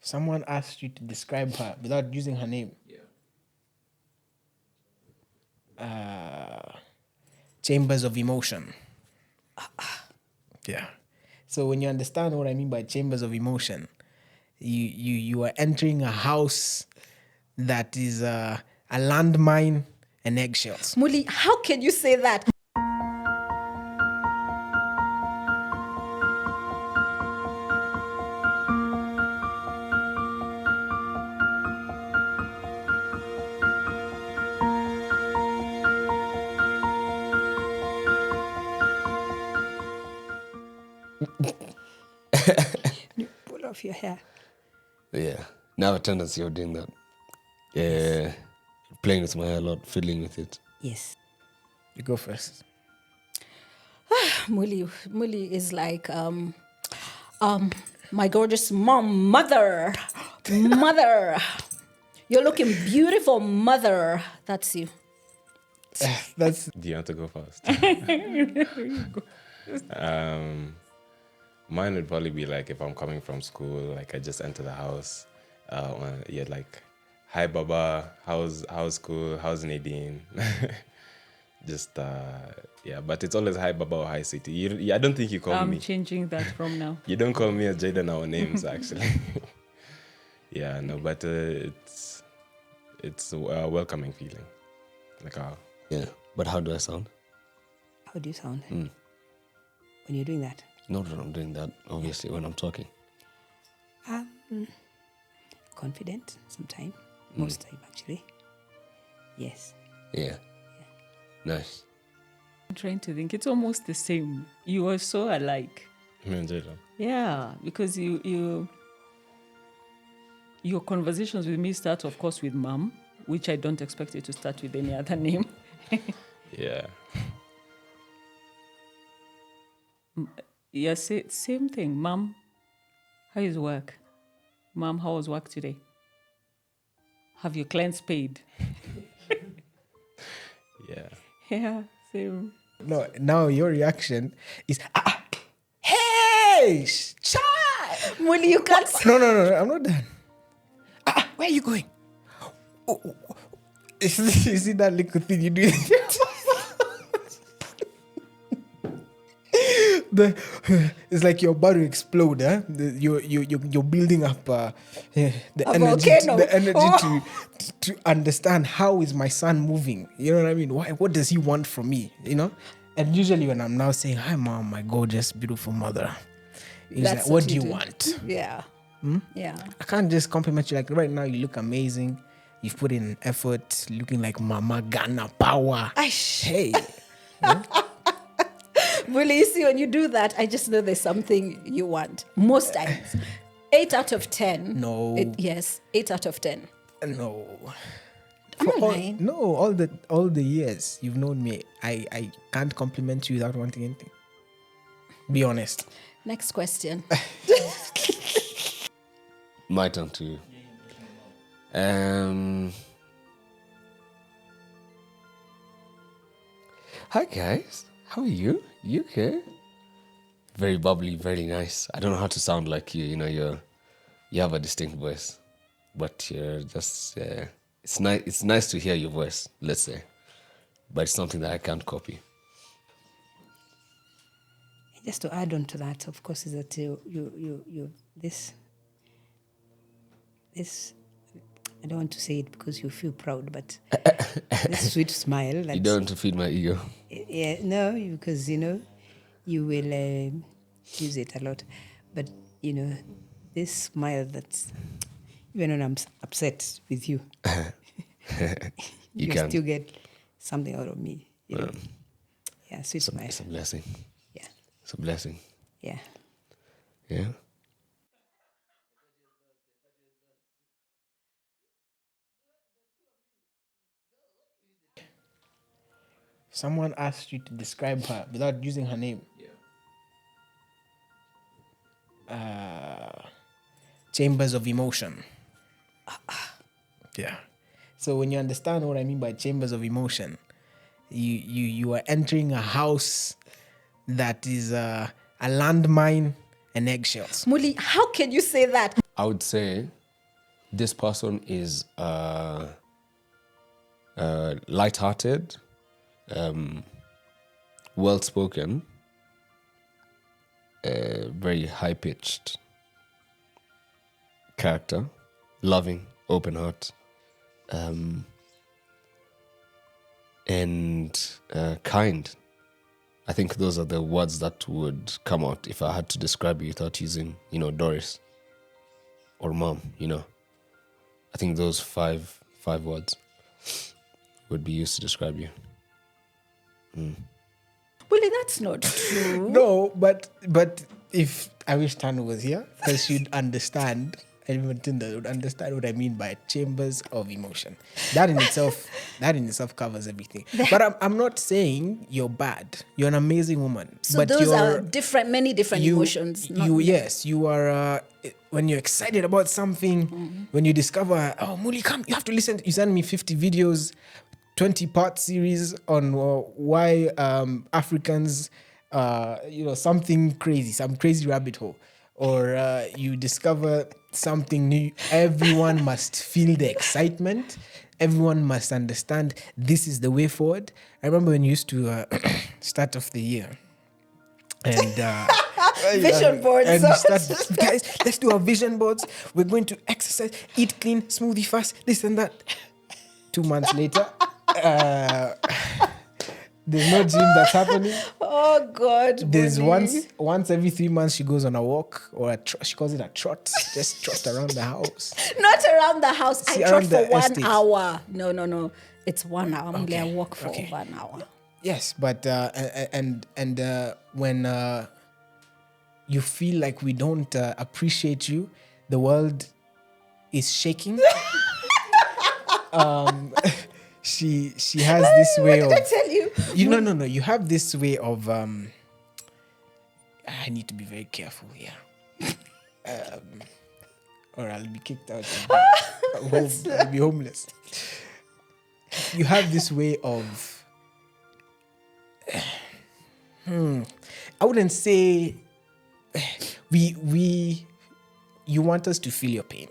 Someone asked you to describe her without using her name. Chambers of emotion. Yeah. So when you understand what I mean by chambers of emotion, you are entering a house that is a landmine and eggshells. Muli, how can you say that? You pull off your hair. Yeah. Now a tendency of doing that. Yeah. Playing with my hair a lot, fiddling with it. Yes. You go first. Muli is like my gorgeous mother. You're looking beautiful, mother. That's you. That's Do you want to go first? Mine would probably be like if I'm coming from school, like I just enter the house. Yeah, like, hi Baba, how's school? How's Nadine? Just yeah, but it's always hi Baba or hi City. I don't think you call I'm me. changing that from now. You don't call me as Jaden our names actually. Yeah, no, but it's a welcoming feeling. Like Yeah. But how do I sound? How do you sound when you're doing that? Not that I'm doing that, obviously, when I'm talking. Confident sometimes. Most time, actually. Yes. Yeah. Nice. I'm trying to think. It's almost the same. You are so alike. me and Jaden. Yeah, because your conversations with me start, of course, with mom, which I don't expect it to start with any other name. Yeah. Yeah, same thing. Mom, how is work? Mom, how was work today? Have your clients paid? Yeah. Yeah, same. no. Now your reaction is hey, child. Muli, you can't say. No, I'm not done. Where are you going? Oh. You see that little thing you do? It's like you're about to explode, huh? You're building up the energy, volcano. to understand how is my son moving. You know what I mean? What does he want from me? You know? And usually when I'm now saying, "Hi, mom, my gorgeous, beautiful mother," he's That's like, "What do you want?" Yeah. Yeah. I can't just compliment you. Like right now, you look amazing. You've put in effort, looking like Mama Ghana power. Hey. Really, you see, when you do that, I just know there's something you want. Most times. 8 out of 10. No. Yes, 8 out of 10. No. I'm not lying. No, all the years you've known me, I can't compliment you without wanting anything. Be honest. Next question. My turn to you. Hi guys, how are you? You okay? Very bubbly, very nice. I don't know how to sound like you. You know, you have a distinct voice, but you're just. It's nice. It's nice to hear your voice. Let's say, but it's something that I can't copy. Just to add on to that, of course, is that you this. I don't want to say it because you feel proud, but this sweet smile. You don't want to feed my ego. Yeah, no, because you will use it a lot, but this smile that's even when I'm upset with you, you can still get something out of me. Yeah, sweet smile. It's a blessing. Yeah, It's a blessing. yeah. Yeah. Someone asked you to describe her without using her name. Chambers of emotion. Yeah. So when you understand what I mean by chambers of emotion, you are entering a house that is a landmine and eggshells. Muli, how can you say that? I would say this person is light-hearted, well-spoken, very high-pitched character, loving, open heart, and kind. I think those are the words that would come out if I had to describe you without using, Doris or mom, I think those five words would be used to describe you. Willie, that's not true. No, but if I wish Tanu was here, because she'd understand, and even Tinder would understand what I mean by chambers of emotion. That in itself covers everything. But I'm not saying you're bad. You're an amazing woman. So but those are many different emotions. Yes, you are. When you're excited about something, when you discover, oh, Muli, come, you have to listen. You send me 50 videos, 20-part series on why Africans, something crazy, some crazy rabbit hole. Or you discover something new. Everyone must feel the excitement. Everyone must understand this is the way forward. I remember when you used to start off the year and Vision boards. and you start, guys, let's do our vision boards. We're going to exercise, eat clean, smoothie fast, this and that. 2 months later, there's no gym that's happening. Oh God! There's Willie. once every 3 months she goes on a walk or she calls it a trot, just trot around the house. Not around the house. See, I trot around for the 1 estate. hour. No. It's 1 hour. Only I Okay. walk for Okay. 1 hour. Yes, but when you feel like we don't appreciate you, the world is shaking. She has this way of. Did I tell you? No. You have this way of. I need to be very careful here, or I'll be kicked out. I'll be homeless. You have this way of. I wouldn't say you want us to feel your pain.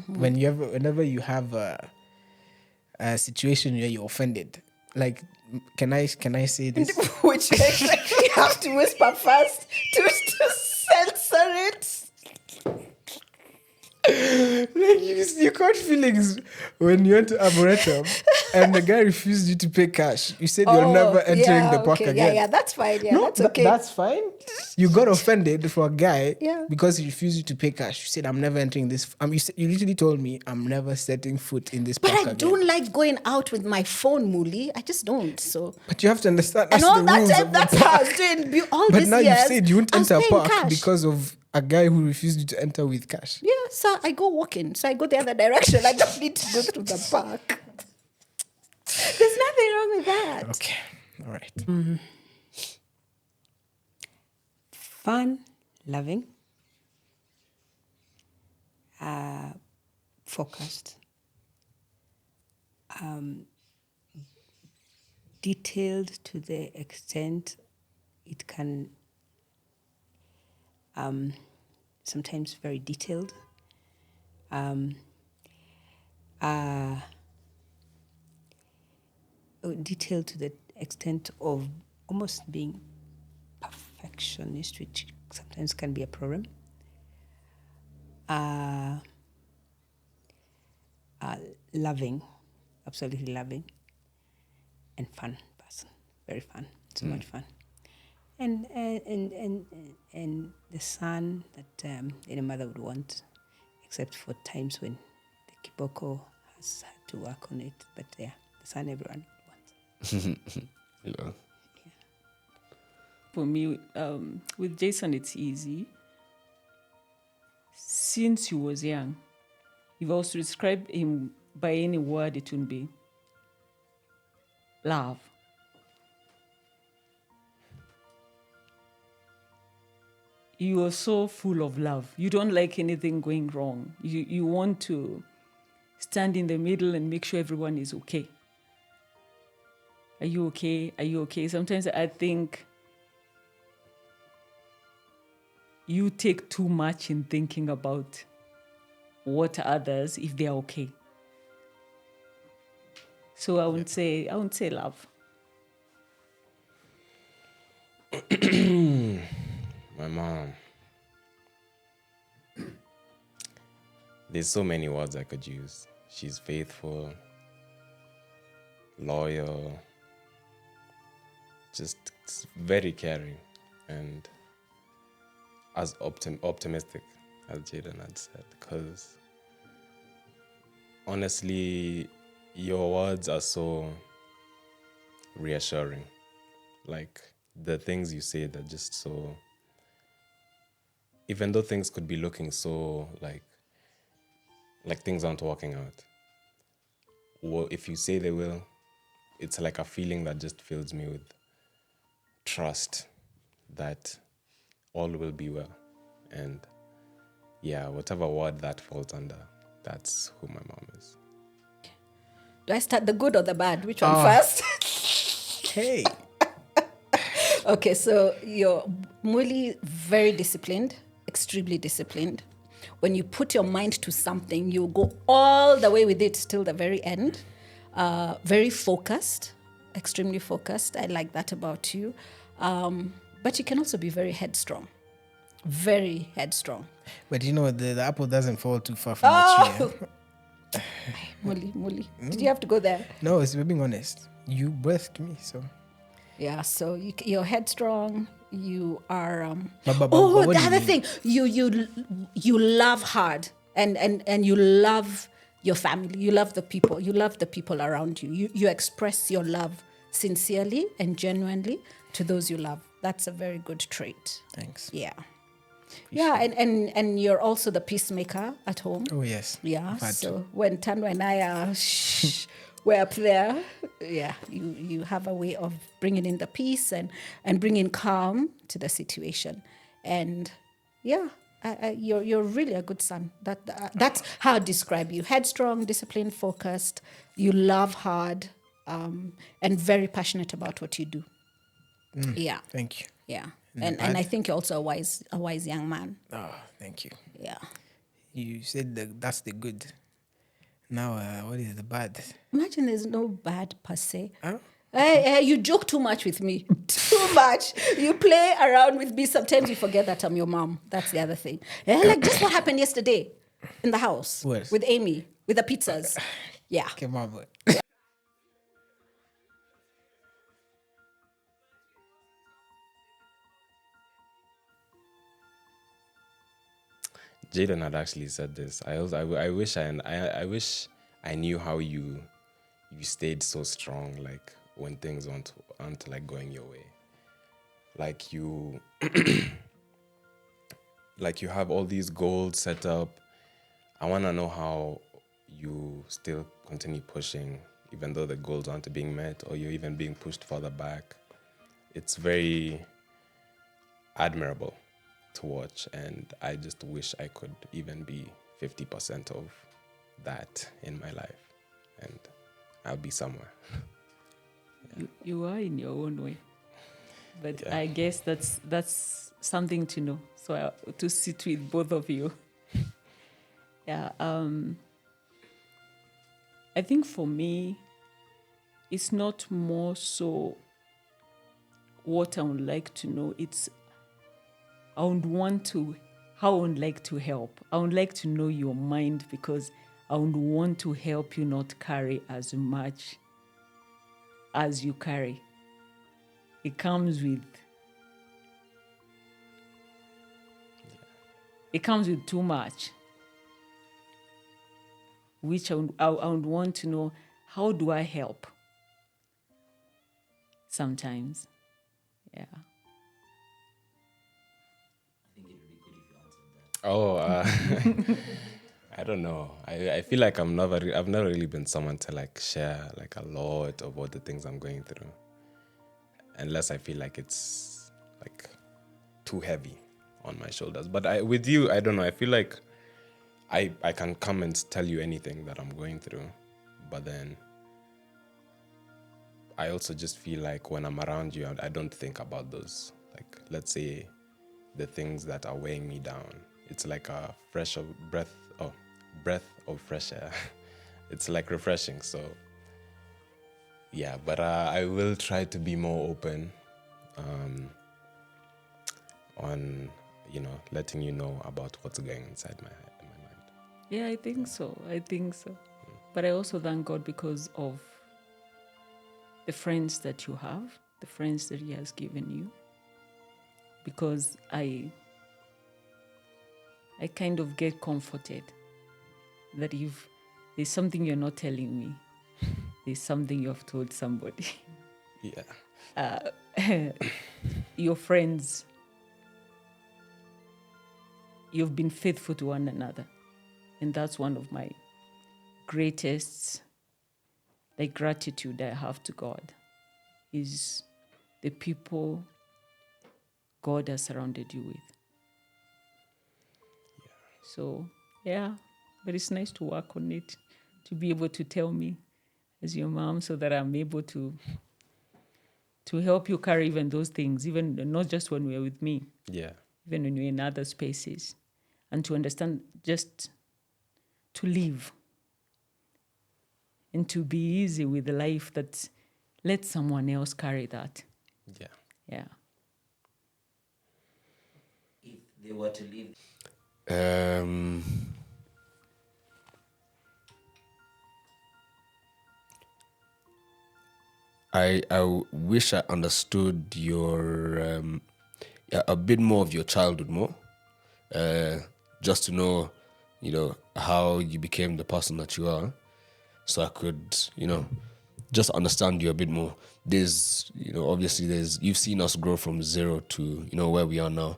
Whenever you have a situation where you're offended. Like, can I say this? Which you have to whisper first to censor it. Like you caught feelings when you went to Arboretum and the guy refused you to pay cash. You said you're never entering the park again. Yeah, that's fine. Yeah, No, that's okay. that's fine. You got offended for a guy Yeah. because he refused you to pay cash. You said, I'm never entering this. You literally told me, I'm never setting foot in this But park I again. don't like going out with my phone, Muli. I just don't. So But you have to understand, and that's all the that rules time, of the that's how I park. was doing all But these now years. you said you won't I was enter a paying park cash. because of a guy who refused you to enter with cash. Yeah, so I go walking. So I go the other direction. I don't need to go through the park. There's nothing wrong with that. Okay, all right. Fun, loving, focused, detailed to the extent it can, sometimes very detailed. Detailed to the extent of almost being perfectionist, which sometimes can be a problem. Loving, absolutely loving, and fun person, very fun, so much fun, and the son that any mother would want, except for times when the kiboko has had to work on it. But yeah, the son everyone wants. Yeah. For me, with Jason, it's easy. Since he was young, if I was to describe him by any word, it would be love. You are so full of love. You don't like anything going wrong. You want to stand in the middle and make sure everyone is okay. Are you okay? Are you okay? Sometimes I think you take too much in thinking about water others if they're okay. So I wouldn't say love. My mom. There's so many words I could use. She's faithful, loyal, just very caring, and as optimistic as Jaden had said. Because honestly, your words are so reassuring. Like the things you say that just so, even though things could be looking so like things aren't working out. Well, if you say they will, it's like a feeling that just fills me with trust that all will be well. And yeah, whatever word that falls under, that's who my mom is. Do I start the good or the bad? Which one first? Hey. Okay, so you're Muli, very disciplined, extremely disciplined. When you put your mind to something, you go all the way with it till the very end. Very focused, extremely focused. I like that about you. But you can also be very headstrong. Very headstrong. But you know, the apple doesn't fall too far from the tree. Eh? Muli. Did you have to go there? No, we're being honest. You birthed me, so. Yeah, so you're headstrong. You are. But Oh, what the do you other mean? thing, you love hard, and you love your family. You love the people. You love the people around you. You express your love sincerely and genuinely to those you love. That's a very good trait. Thanks. Yeah. Yeah, and you're also the peacemaker at home. Oh, yes. Yeah. I've had So when Tando and I are we're up there, yeah, you have a way of bringing in the peace and bringing calm to the situation, and yeah, you're really a good son. That's how I describe you: headstrong, disciplined, focused. You love hard, and very passionate about what you do. Yeah. Thank you. Yeah. And And I bad? think you're also a wise young man. Oh, thank you. Yeah. You said that's the good. Now, what is the bad? Imagine there's no bad per se. Huh? You joke too much with me. Too much. You play around with me. Sometimes you forget that I'm your mom. That's the other thing. Like just what happened yesterday in the house What? with Amy, with the pizzas. Yeah. Come on, boy. Jaden had actually said this. I wish I knew how you stayed so strong, like when things aren't like going your way. Like you like you have all these goals set up. I wanna know how you still continue pushing even though the goals aren't being met or you're even being pushed further back. It's very admirable to watch, and I just wish I could even be 50% of that in my life, and I'll be somewhere. You are in your own way, but Yeah. I guess that's something to know. So to sit with both of you. Yeah. I think for me, it's not more so what I would like to know. It's how I would like to help. I would like to know your mind because I would want to help you not carry as much as you carry. It comes with too much, which I would want to know, how do I help? Sometimes, yeah. Oh, I don't know. I feel like I've never really been someone to like share like a lot of all the things I'm going through, unless I feel like it's like too heavy on my shoulders. But with you, I don't know. I feel like I can come and tell you anything that I'm going through, but then I also just feel like when I'm around you, I don't think about those, like, let's say, the things that are weighing me down. It's like a breath of fresh air. It's like refreshing. So yeah, but I will try to be more open on, letting you know about what's going inside my head and my mind. Yeah, I think so. But I also thank God because of the friends that you have, the friends that He has given you. Because I kind of get comforted that if there's something you're not telling me, there's something you have told somebody. Yeah. Your friends, you've been faithful to one another. And that's one of my greatest gratitude I have to God, is the people God has surrounded you with. So, yeah, but it's nice to work on it, to be able to tell me as your mom so that I'm able to help you carry even those things, even not just when we're with me, Yeah. even when we're in other spaces, and to understand just to live and to be easy with the life that let someone else carry that. Yeah. Yeah. If they were to leave, I wish I understood your a bit more of your childhood more, just to know, how you became the person that you are, so I could, just understand you a bit more. There's, obviously you've seen us grow from zero to, where we are now,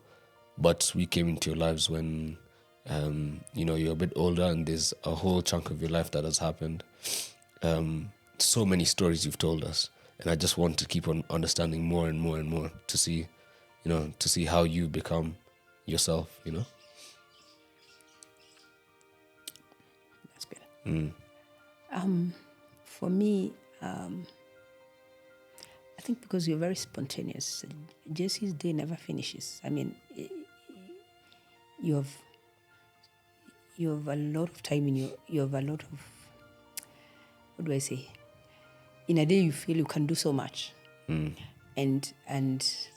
but we came into your lives when, you're a bit older, and there's a whole chunk of your life that has happened. So many stories you've told us, and I just want to keep on understanding more and more and more to see, to see how you become yourself, That's good. For me, I think because you're very spontaneous, Jesse's day never finishes. I mean, you have a lot of time in you have a lot of, what do I say? In a day, you feel you can do so much, and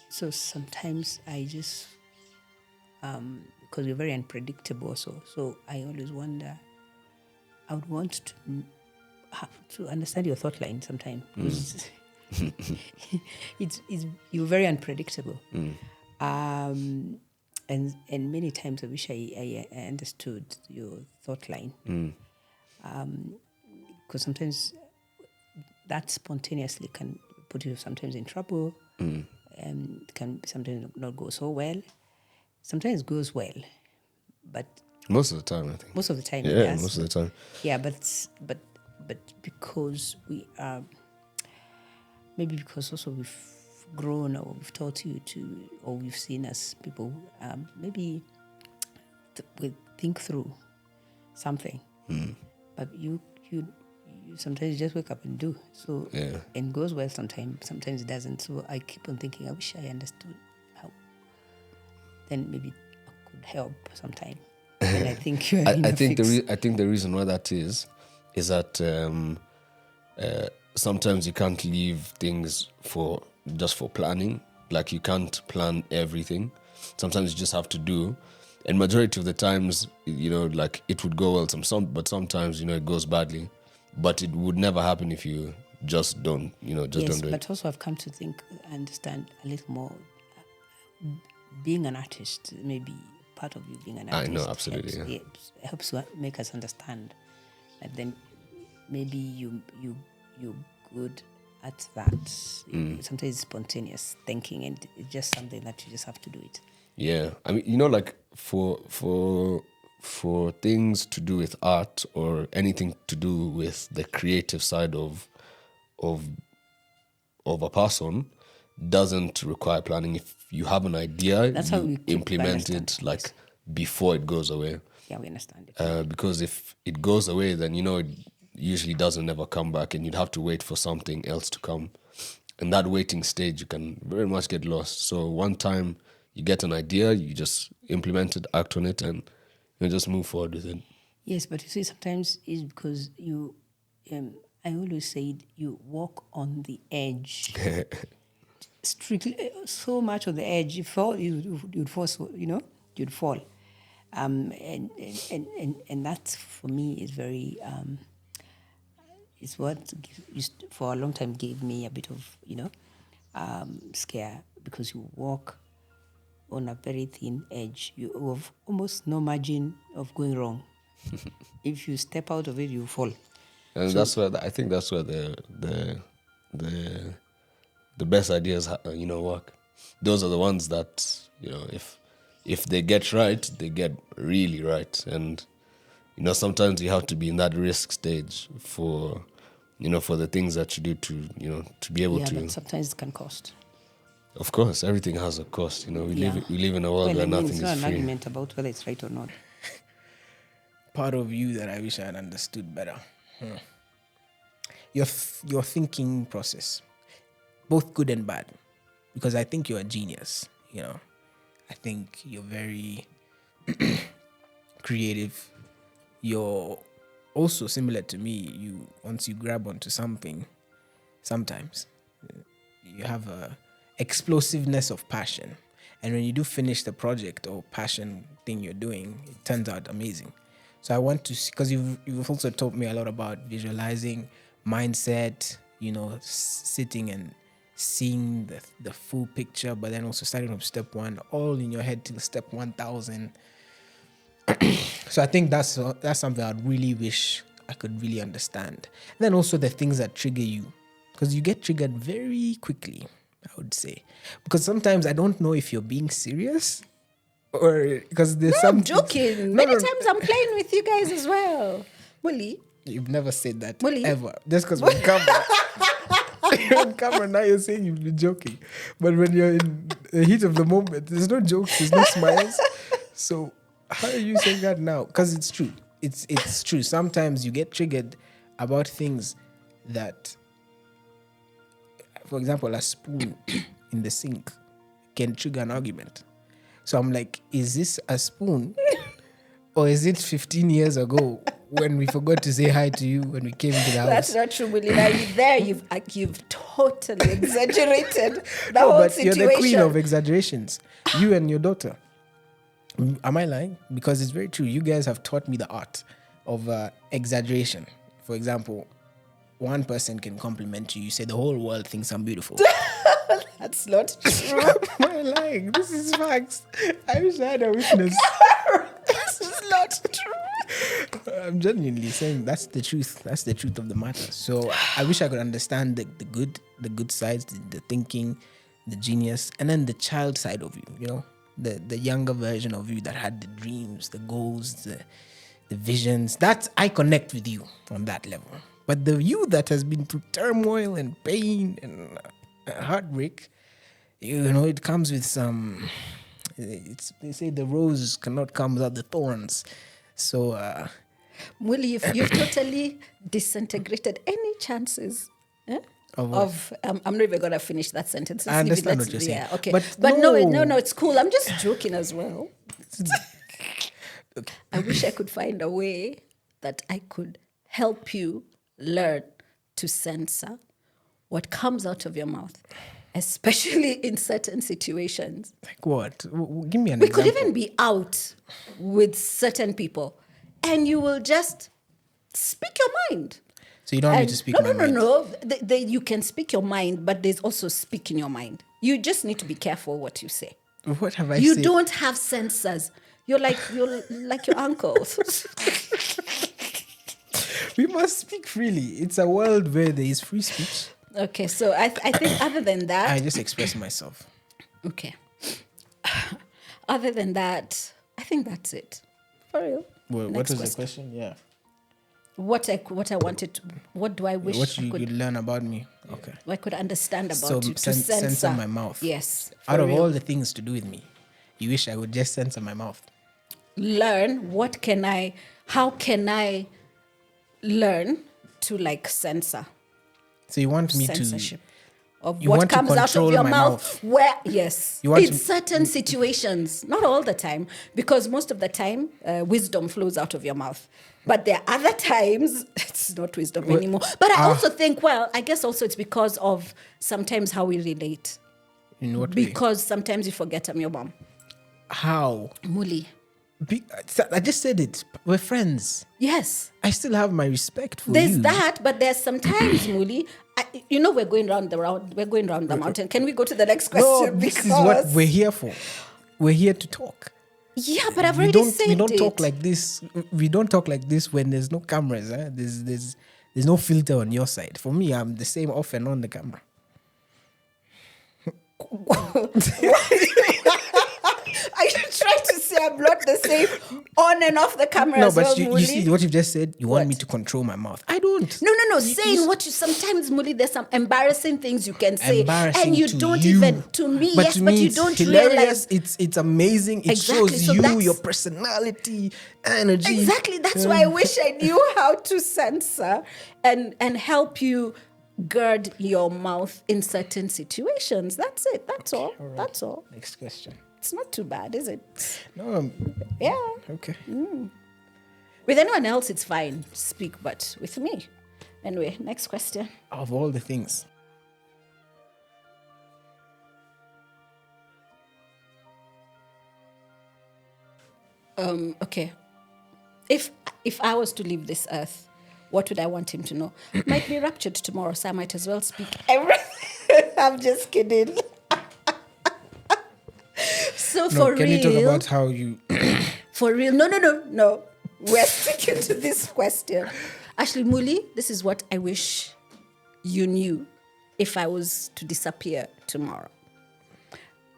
so sometimes I just because you're very unpredictable, so I always wonder. I would want to understand your thought line sometimes. It's you're very unpredictable, and many times I wish I understood your thought line, because sometimes that spontaneously can put you sometimes in trouble, can sometimes not go so well. Sometimes it goes well, but most of the time, I think. most of the time, Yeah, it does. most of the time. Yeah, but because we are, maybe because also we've grown, or we've taught you to, or we've seen as people, maybe we think through something, but you sometimes just wake up and do. So Yeah. and goes well sometimes it doesn't. So I keep on thinking, I wish I understood how. Then maybe I could help sometime. And I think you're in I a think fix. I think the reason why that is that sometimes you can't leave things for planning. Like you can't plan everything. Sometimes you just have to do. And majority of the times, like it would go well. But sometimes, it goes badly. But it would never happen if you just don't, don't do it. But also I've come to understand a little more. Being an artist, maybe part of you being an artist. I know, absolutely. Helps make us understand that then maybe you're good at that. Sometimes it's spontaneous thinking, and it's just something that you just have to do it. Yeah, I mean, like for things to do with art or anything to do with the creative side of a person doesn't require planning. If you have an idea, That's how we implement understand. it like Yes. before it goes away. Yeah, we understand it. Because if it goes away, then it usually doesn't ever come back, and you'd have to wait for something else to come. And that waiting stage, you can very much get lost. So one time you get an idea, you just implement it, act on it, and just move forward with it. Yes, but you see, sometimes it's because you, I always say you walk on the edge. Strictly, so much on the edge. You fall, you'd fall, you'd fall. And that for me is very, is what for a long time gave me a bit of, scare, because you walk on a very thin edge. You have almost no margin of going wrong. If you step out of it, you fall. And that's where I think that's where the best ideas work. Those are the ones that if they get right, they get really right. And sometimes you have to be in that risk stage for for the things that you do to be able Yeah, to. but sometimes it can cost. Of course, everything has a cost. We live in a world where nothing it's not is an free. argument about whether it's right or not. Part of you that I wish I had understood better. Your thinking process, both good and bad, because I think you're a genius. I think you're very creative. You're also similar to me. Once you grab onto something, sometimes you have a explosiveness of passion, and when you do finish the project or passion thing you're doing, it turns out amazing. So I want to see, because you've also taught me a lot about visualizing, mindset, sitting and seeing the full picture, but then also starting from step 1, all in your head till step 1,000. So I think that's something I really wish I could really understand. And then also the things that trigger you, because you get triggered very quickly, I would say. Because sometimes I don't know if you're being serious or because there's I'm joking. No, Many times I'm playing with you guys as well. Molly, You've never said that Molly. ever. Just because we're on camera. You're on camera now, you're saying you've been joking. But when you're in the heat of the moment, there's no jokes, there's no smiles. So how are you saying that now? Because it's true. It's true. Sometimes you get triggered about things that, for example, a spoon in the sink can trigger an argument. So I'm like, is this a spoon? Or is it 15 years ago when we forgot to say hi to you when we came to the house? That's not true, Molly. Now you've totally exaggerated the No, whole but situation. you're the queen of exaggerations. You and your daughter. Am I lying? Because it's very true. You guys have taught me the art of exaggeration. For example, one person can compliment you. You say the whole world thinks I'm beautiful. That's not true. Am I lying? This is facts. I wish I had a witness. This is not true. I'm genuinely saying that's the truth. That's the truth of the matter. So I wish I could understand the good sides, the thinking, the genius, and then the child side of you. The younger version of you that had the dreams, the goals, the visions. That I connect with you on that level. But the you that has been through turmoil and pain and heartbreak, it comes with some. They say the rose cannot come without the thorns. So, Molly, you've totally disintegrated any chances of I'm not even gonna finish that sentence. I understand what you're saying. Yeah, okay. But no, no. it's cool. I'm just joking as well. Okay. I wish I could find a way that I could help you learn to censor what comes out of your mouth, especially in certain situations. Like what? Give me an We example. could even be out with certain people and you will just speak your mind. So you don't want me And to speak my mind? No. You can speak your mind, but there's also speak in your mind. You just need to be careful what you say. What have I You said? don't have censors. You're like your uncle. We must speak freely. It's a world where there is free speech. Okay, so I think other than that, I just express myself. okay. Other than that, I think that's it. For real. Well, what Next was the question. question? Yeah. What I wanted. What do I wish What I you could learn about me? Okay. I could understand about So you to censor my mouth. Yes. Out for of real. all the things to do with me, you wish I would just censor my mouth. Learn how can I learn to censor? So you want me Censorship. of You what want to comes out control of your my mouth. Where, yes, You want in to- certain situations, not all the time, because most of the time, wisdom flows out of your mouth. But there are other times, it's not wisdom anymore. But I also think, well, I guess also it's because of sometimes how we relate. In what way? Because sometimes you forget I'm your mom. How? Muli. I just said it. We're friends. Yes. I still have my respect for There's you. that, but there's sometimes, Muli, we're going round the mountain. Can we go to the next question? No, this is what we're here for. We're here to talk. Yeah, but I've already said We don't it. talk like this. We don't talk like this when there's no cameras. There's no filter on your side. For me, I'm the same off and on the camera. Are you trying to say I'm not the same on and off the camera No, as well, but you Muli? see what you've just said. You want me What? to control my mouth. I don't. No. Saying what you sometimes, Muli, there's some embarrassing things you can say, Embarrassing and you to don't you. even to me. But Yes, to but me you it's don't hilarious. realize It's amazing. It Exactly, shows so you that's- your personality, energy. Exactly. That's why I wish I knew how to censor and help you gird your mouth in certain situations. That's it. That's all. All right. That's all. Next question. It's not too bad, is it? No, Yeah. okay. With anyone else, it's fine. Speak, but with me. Anyway, next question. Of all the things, Okay. If I was to leave this earth, what would I want him to know? Might be raptured tomorrow, so I might as well speak everything. I'm just kidding. So for can real, you talk about how you? for real, no. We're sticking to this question. Actually, Muli, this is what I wish you knew if I was to disappear tomorrow.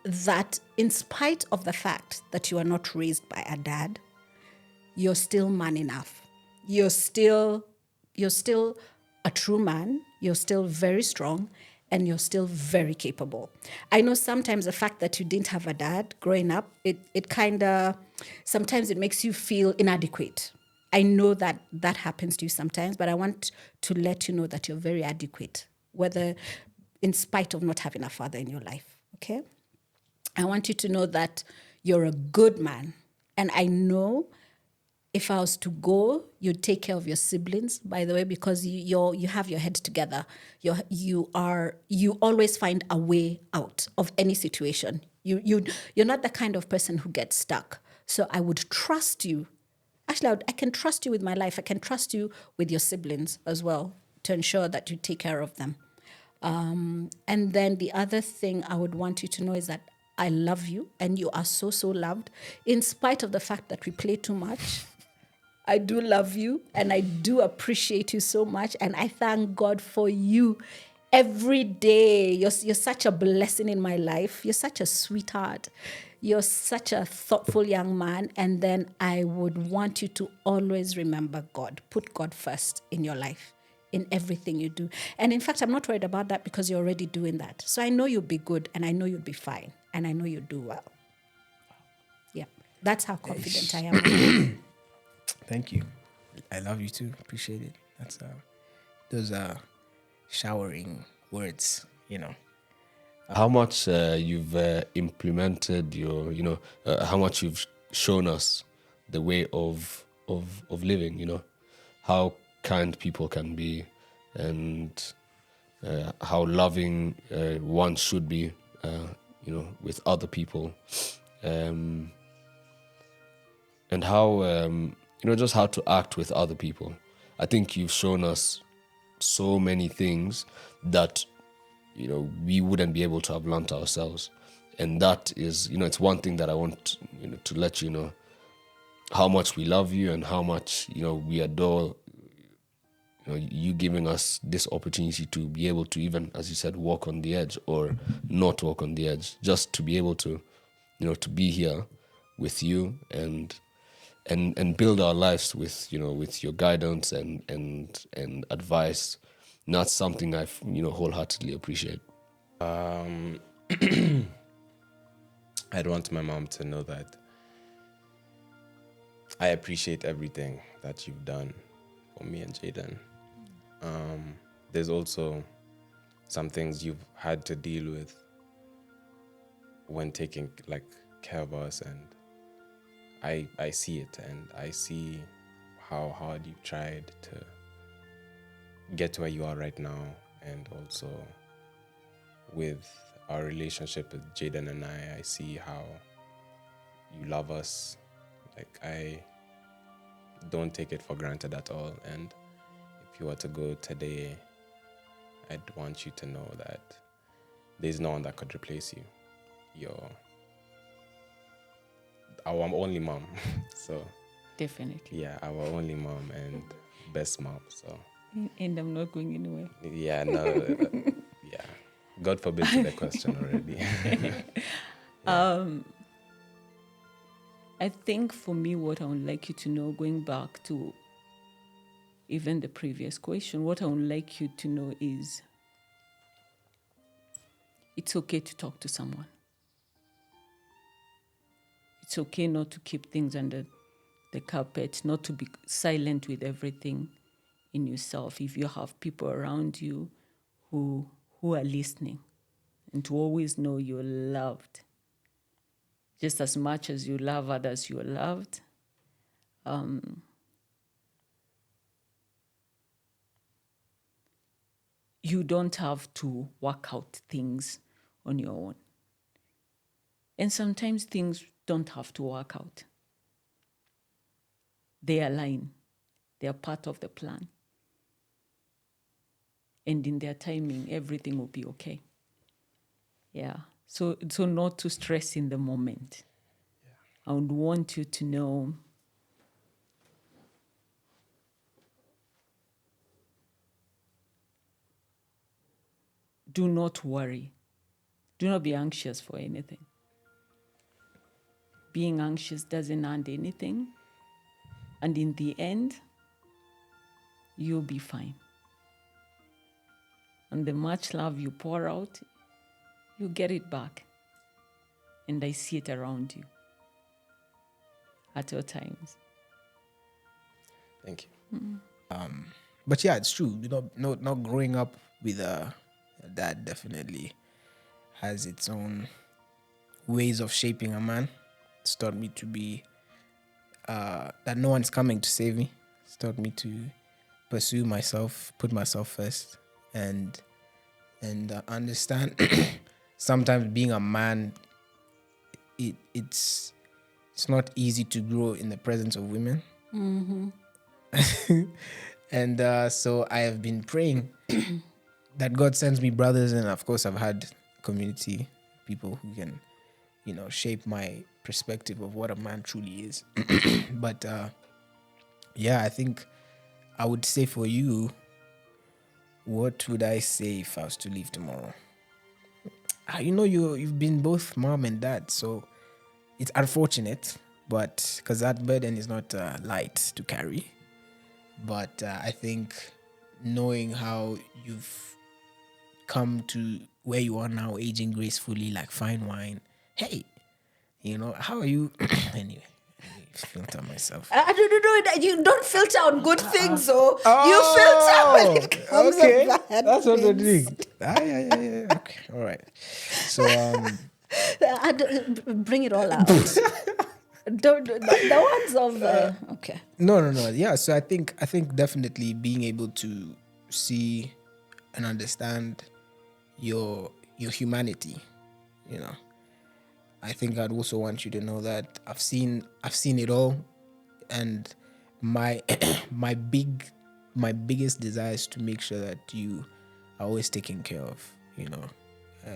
That in spite of the fact that you are not raised by a dad, you're still man enough. You're still a true man. You're still very strong, and you're still very capable. I know sometimes the fact that you didn't have a dad growing up, it kind of, sometimes it makes you feel inadequate. I know that happens to you sometimes, but I want to let you know that you're very adequate, whether in spite of not having a father in your life, okay? I want you to know that you're a good man. And I know if I was to go, you'd take care of your siblings, by the way, because you have your head together. You always find a way out of any situation. You're not the kind of person who gets stuck. So I would trust you. Actually, I can trust you with my life. I can trust you with your siblings as well to ensure that you take care of them. And then the other thing I would want you to know is that I love you and you are so, so loved. In spite of the fact that we play too much, I do love you and I do appreciate you so much. And I thank God for you every day. You're such a blessing in my life. You're such a sweetheart. You're such a thoughtful young man. And then I would want you to always remember God. Put God first in your life, in everything you do. And in fact, I'm not worried about that because you're already doing that. So I know you'll be good and I know you'll be fine and I know you'll do well. Yeah, that's how confident I am. Thank you. I love you too. Appreciate it. That's those are showering words. How much you've implemented your, how much you've shown us the way of living, how kind people can be and how loving one should be, with other people, and how, just how to act with other people. I think you've shown us so many things that we wouldn't be able to have learned ourselves. And that is, it's one thing that I want, to let you know how much we love you and how much, we adore, you giving us this opportunity to be able to even, as you said, walk on the edge or not walk on the edge, just to be able to, to be here with you and build our lives with, with your guidance and advice. And that's something I, wholeheartedly appreciate. I'd want my mom to know that I appreciate everything that you've done for me and Jaden. There's also some things you've had to deal with when taking like care of us, and I see it, and I see how hard you've tried to get to where you are right now, and also with our relationship with Jaden and I see how you love us. Like, I don't take it for granted at all, and if you were to go today, I'd want you to know that there's no one that could replace you. You're our only mom. So Definitely. yeah, our only mom and best mom. So And I'm not going anywhere. yeah, no, yeah. God forbid to the question already. I think for me, what I would like you to know, going back to even the previous question, what I would like you to know is it's okay to talk to someone. It's okay not to keep things under the carpet, not to be silent with everything in yourself. If you have people around you who are listening, and to always know you're loved. Just as much as you love others, you're loved. You don't have to work out things on your own. And sometimes things don't have to work out. They align. They are part of the plan. And in their timing, everything will be okay. Yeah. So not to stress in the moment. I would want you to know do not worry. Do not be anxious for anything. Being anxious doesn't add anything. And in the end, you'll be fine. And the much love you pour out, you get it back. And I see it around you at all times. Thank you. But yeah, it's true. Not growing up with a dad definitely has its own ways of shaping a man. It's taught me to be that no one's coming to save me. It's taught me to pursue myself, put myself first, and understand. Sometimes being a man, it's not easy to grow in the presence of women. And so I have been praying that God sends me brothers, and of course I've had community people who can, shape my perspective of what a man truly is. But yeah, I think I would say for you, what would I say if I was to leave tomorrow? You've been both mom and dad, so it's unfortunate, but because that burden is not light to carry. But I think knowing how you've come to where you are now, aging gracefully like fine wine. Hey, how are you? Anyway, I filter myself. I don't. You don't filter on good things, so you filter when it comes Okay, to bad that's what we're things. doing. Yeah. Okay, all right. So Bring it all out. Don't the ones of okay. No. Yeah, so I think definitely being able to see and understand your humanity, I think I'd also want you to know that I've seen it all, and my my biggest desire is to make sure that you are always taken care of,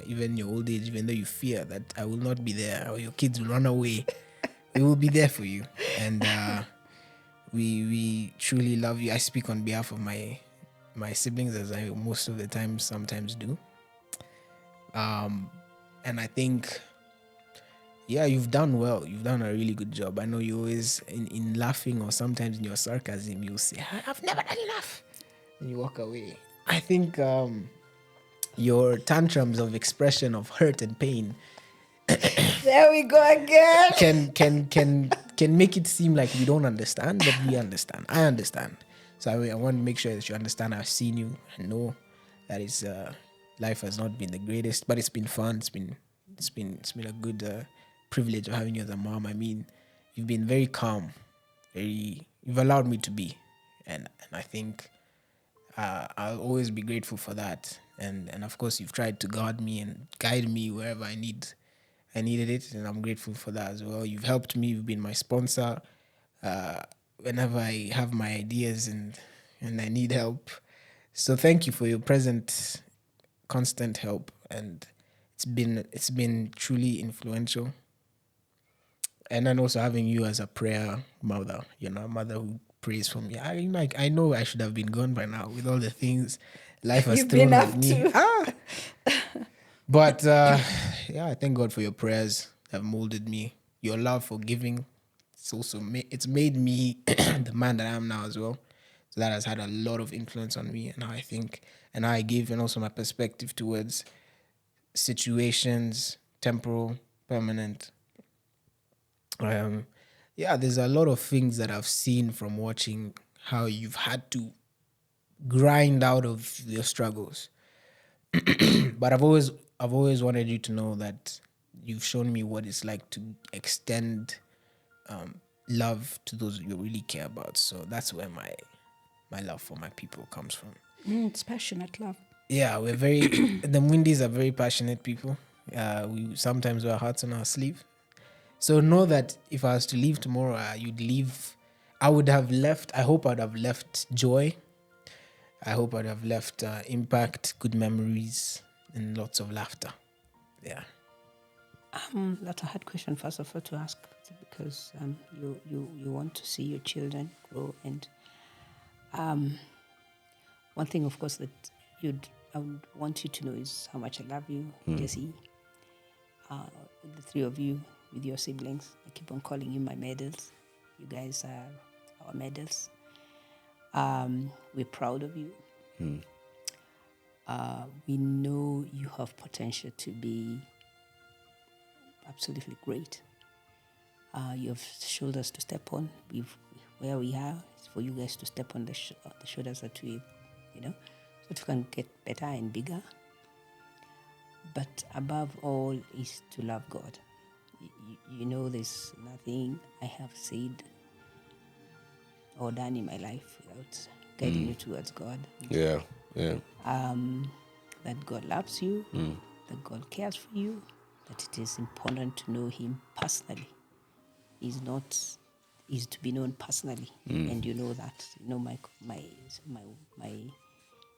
even in your old age, even though you fear that I will not be there or your kids will run away. We will be there for you, and we truly love you. I speak on behalf of my siblings, as I most of the time sometimes do. And I think, yeah, you've done well. You've done a really good job. I know you always in laughing, or sometimes in your sarcasm, you'll say, "I've never done enough," and you walk away. I think your tantrums of expression of hurt and pain There we go again. can make it seem like we don't understand, but we understand. I understand. So I want to make sure that you understand. I've seen you. I know that life has not been the greatest, but it's been fun. It's been a good privilege of having you as a mom. I mean, you've been very calm, you've allowed me to be, and I think I'll always be grateful for that. And of course, you've tried to guard me and guide me wherever I needed it, and I'm grateful for that as well. You've helped me. You've been my sponsor whenever I have my ideas and I need help. So thank you for your present, constant help, and it's been truly influential. And then also having you as a prayer mother, a mother who prays for me. I know I should have been gone by now with all the things life has You've thrown been at up me. to. But I thank God for your prayers that have molded me. Your love for giving, it's made me the man that I am now as well. So that has had a lot of influence on me and how I think and how I give, and also my perspective towards situations, temporal, permanent. There's a lot of things that I've seen from watching how you've had to grind out of your struggles. But I've always wanted you to know that you've shown me what it's like to extend love to those you really care about. So that's where my love for my people comes from. It's passionate love. Yeah, we're very the Mwindis are very passionate people. We sometimes wear hearts on our sleeve. So know that if I was to leave tomorrow, you'd leave. I would have left. I hope I'd have left joy. I hope I'd have left impact, good memories, and lots of laughter. Yeah. That's a hard question, first of all, to ask, because you want to see your children grow. And one thing, of course, that I would want you to know is how much I love you, Jesse. The three of you with your siblings. I keep on calling you my medals. You guys are our medals. We're proud of you. We know you have potential to be absolutely great. You have shoulders to step on. Where we are is for you guys to step on the shoulders that we, so that you can get better and bigger. But above all is to love God. There's nothing I have said or done in my life without guiding you towards God. Yeah. That God loves you, that God cares for you, that it is important to know Him personally. Is to be known personally, and you know that. My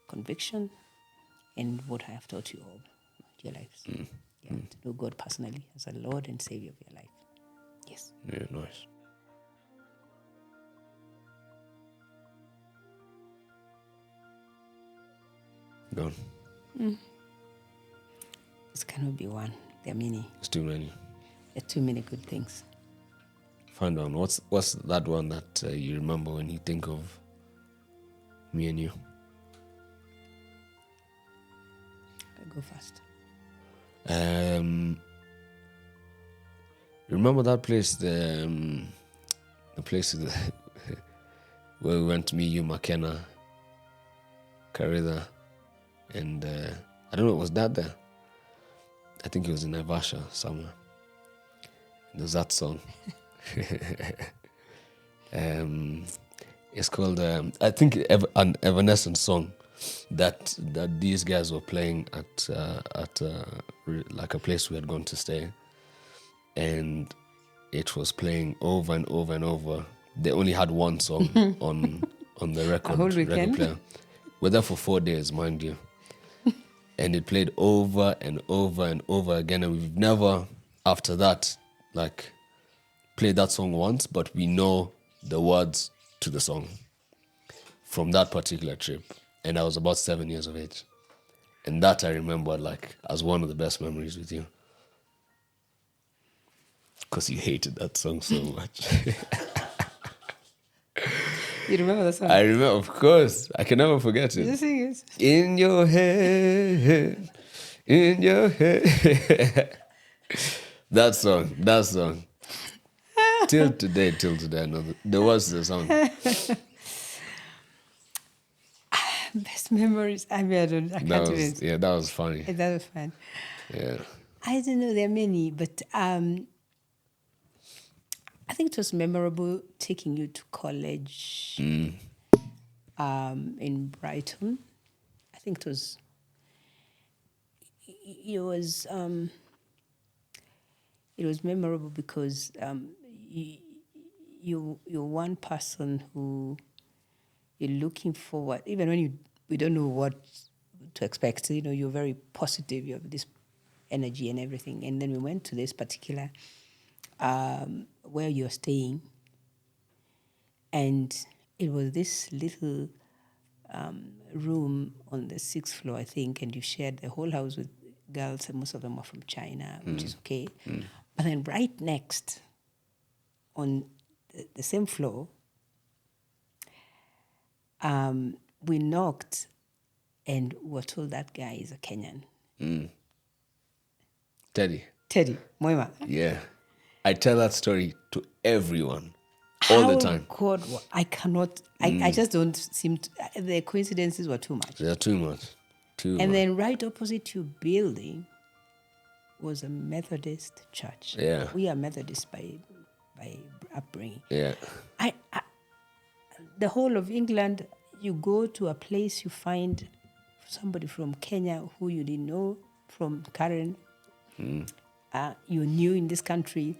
conviction and what I have taught you all your lives. To know God personally as a Lord and Savior of your life. Yes. Yeah, nice. Go on. This cannot be one. There are many. It's too many. There are too many good things. Find one. What's that one that you remember when you think of me and you? I'll go first. Remember that place, the place where we went to meet you, McKenna, Carida, and I don't know, was that there? I think it was in Naivasha somewhere. There's that song. It's called I think an Evanescence song that these guys were playing at like a place we had gone to stay, and it was playing over and over and over. They only had one song on the record, whole record weekend? player. We're there for 4 days, mind you. And it played over and over and over again, and we've never after that played that song once, but we know the words to the song from that particular trip. And I was about 7 years of age. And that I remember as one of the best memories with you. Because you hated that song so much. You remember the song? I remember, of course. I can never forget Did you it. sing it? In your head, in your head. That song. Till today, I know the words to the song. Best memories. I mean, I can't even. That was funny. That was fun. Yeah. I don't know, there are many, but I think it was memorable taking you to college in Brighton. I think it was memorable because you're one person who you're looking forward, even when we don't know what to expect. You know, you're very positive. You have this energy and everything. And then we went to this particular where you're staying, and it was this little room on the 6th floor, I think, and you shared the whole house with girls, and most of them were from China, which is okay. But then right next, on the same floor, we knocked and were told that guy is a Kenyan. Teddy. Teddy, Moima. Yeah. I tell that story to everyone all the time. God, I cannot, I just don't seem to, the coincidences were too much. They're too much. And then right opposite your building was a Methodist church. Yeah. We are Methodist by upbringing. Yeah. I the whole of England, you go to a place, you find somebody from Kenya who you didn't know, from Karen, you knew in this country,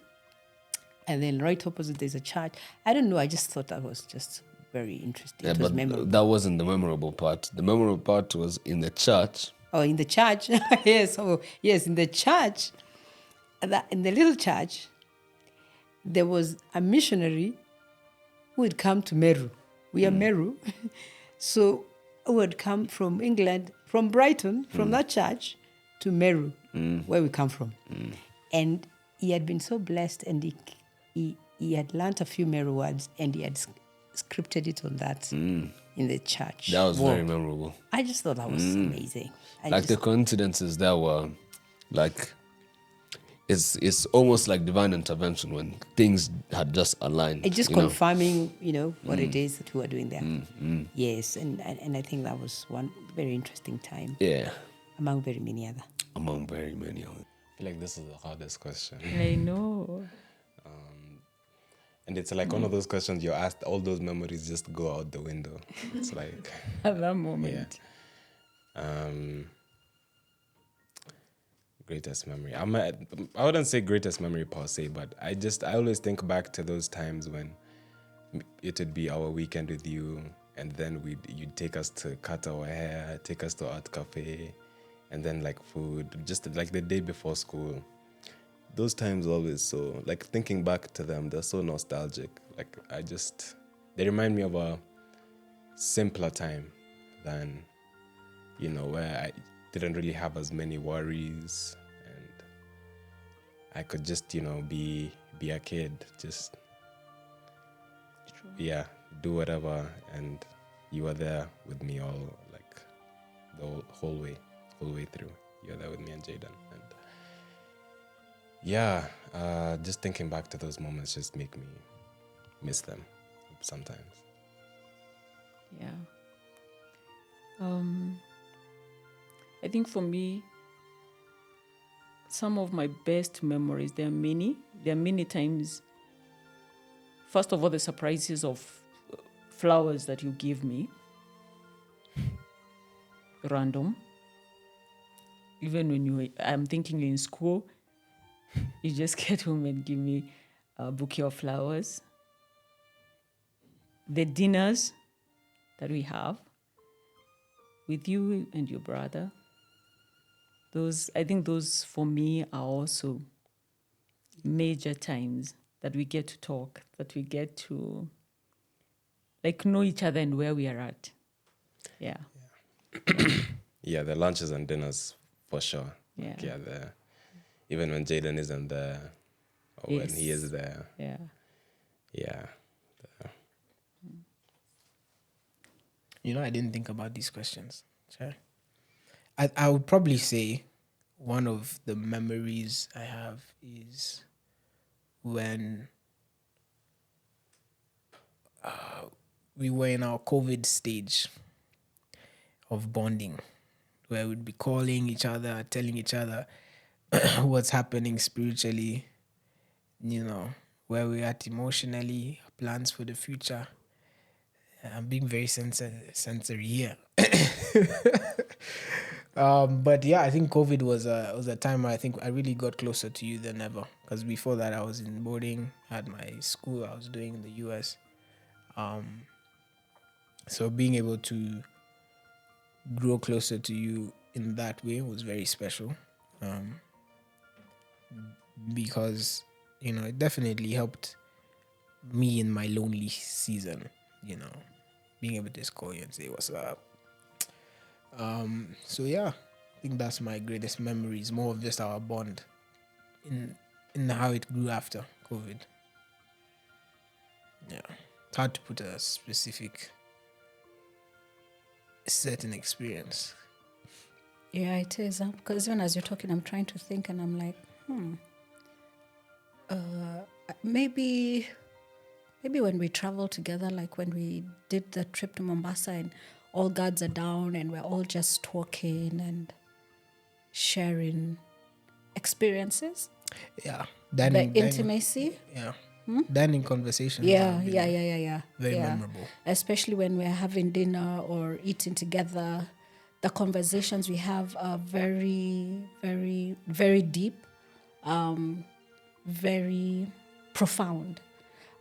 and then right opposite there's a church. I don't know, I just thought that was just very interesting. Yeah, It was but memorable. that wasn't the memorable part. The memorable part was in the church. Oh, in the church. Yes, in the church, in the little church, there was a missionary who would come to Meru. We are Meru. So who would come from England, from Brighton, from that church to Meru, where we come from. And he had been so blessed, and he had learnt a few Meru words, and he had scripted it on that in the church. That was Wall. very memorable. I just thought that was amazing. The coincidences there were like, it's almost like divine intervention when things had just aligned. It's just confirming, what it is that we are doing there. Yes, and I think that was one very interesting time. Yeah. Among very many other. Among very many of them. I feel like this is the hardest question. I know. And it's like one of those questions you're asked, all those memories just go out the window. It's like... At that moment. Greatest memory. I wouldn't say greatest memory per se, but I always think back to those times when it would be our weekend with you, and then you'd take us to cut our hair, take us to art cafe, and then like food, just like the day before school. Those times always so, like thinking back to them, they're so nostalgic. Like they remind me of a simpler time than, where I didn't really have as many worries, and I could just, be a kid, just, do whatever, and you were there with me all, like, the whole way through. You were there with me and Jaden, and just thinking back to those moments just make me miss them sometimes. Yeah. I think for me, some of my best memories, there are many times. First of all, the surprises of flowers that you give me, random. Even when I'm thinking in school, you just get home and give me a bouquet of flowers. The dinners that we have with you and your brother. I think those for me are also major times that we get to talk, that we get to like know each other and where we are at. Yeah. Yeah, the lunches and dinners for sure. Yeah. Like, even when Jaden isn't there, or when he is there. Yeah. Yeah. I didn't think about these questions. Sorry. I would probably say one of the memories I have is when we were in our COVID stage. of bonding, where we'd be calling each other, telling each other what's happening spiritually, where we're at emotionally, plans for the future. I'm being very sensory here. But yeah, I think COVID was a time where I think I really got closer to you than ever. Because before that, I was in boarding, I had my school I was doing in the US. So being able to grow closer to you in that way was very special. Because it definitely helped me in my lonely season. Being able to just call you and say what's up. So yeah, I think that's my greatest memories. More of just our bond in how it grew after COVID. Yeah, it's hard to put a specific certain experience. Yeah, it is. Because even as you're talking, I'm trying to think, and I'm like, maybe when we travel together, like when we did the trip to Mombasa and all guards are down and we're all just talking and sharing experiences. Yeah, Intimacy. Yeah, dining conversations. Yeah. Very memorable. Especially when we're having dinner or eating together, the conversations we have are very, very, very deep, very profound.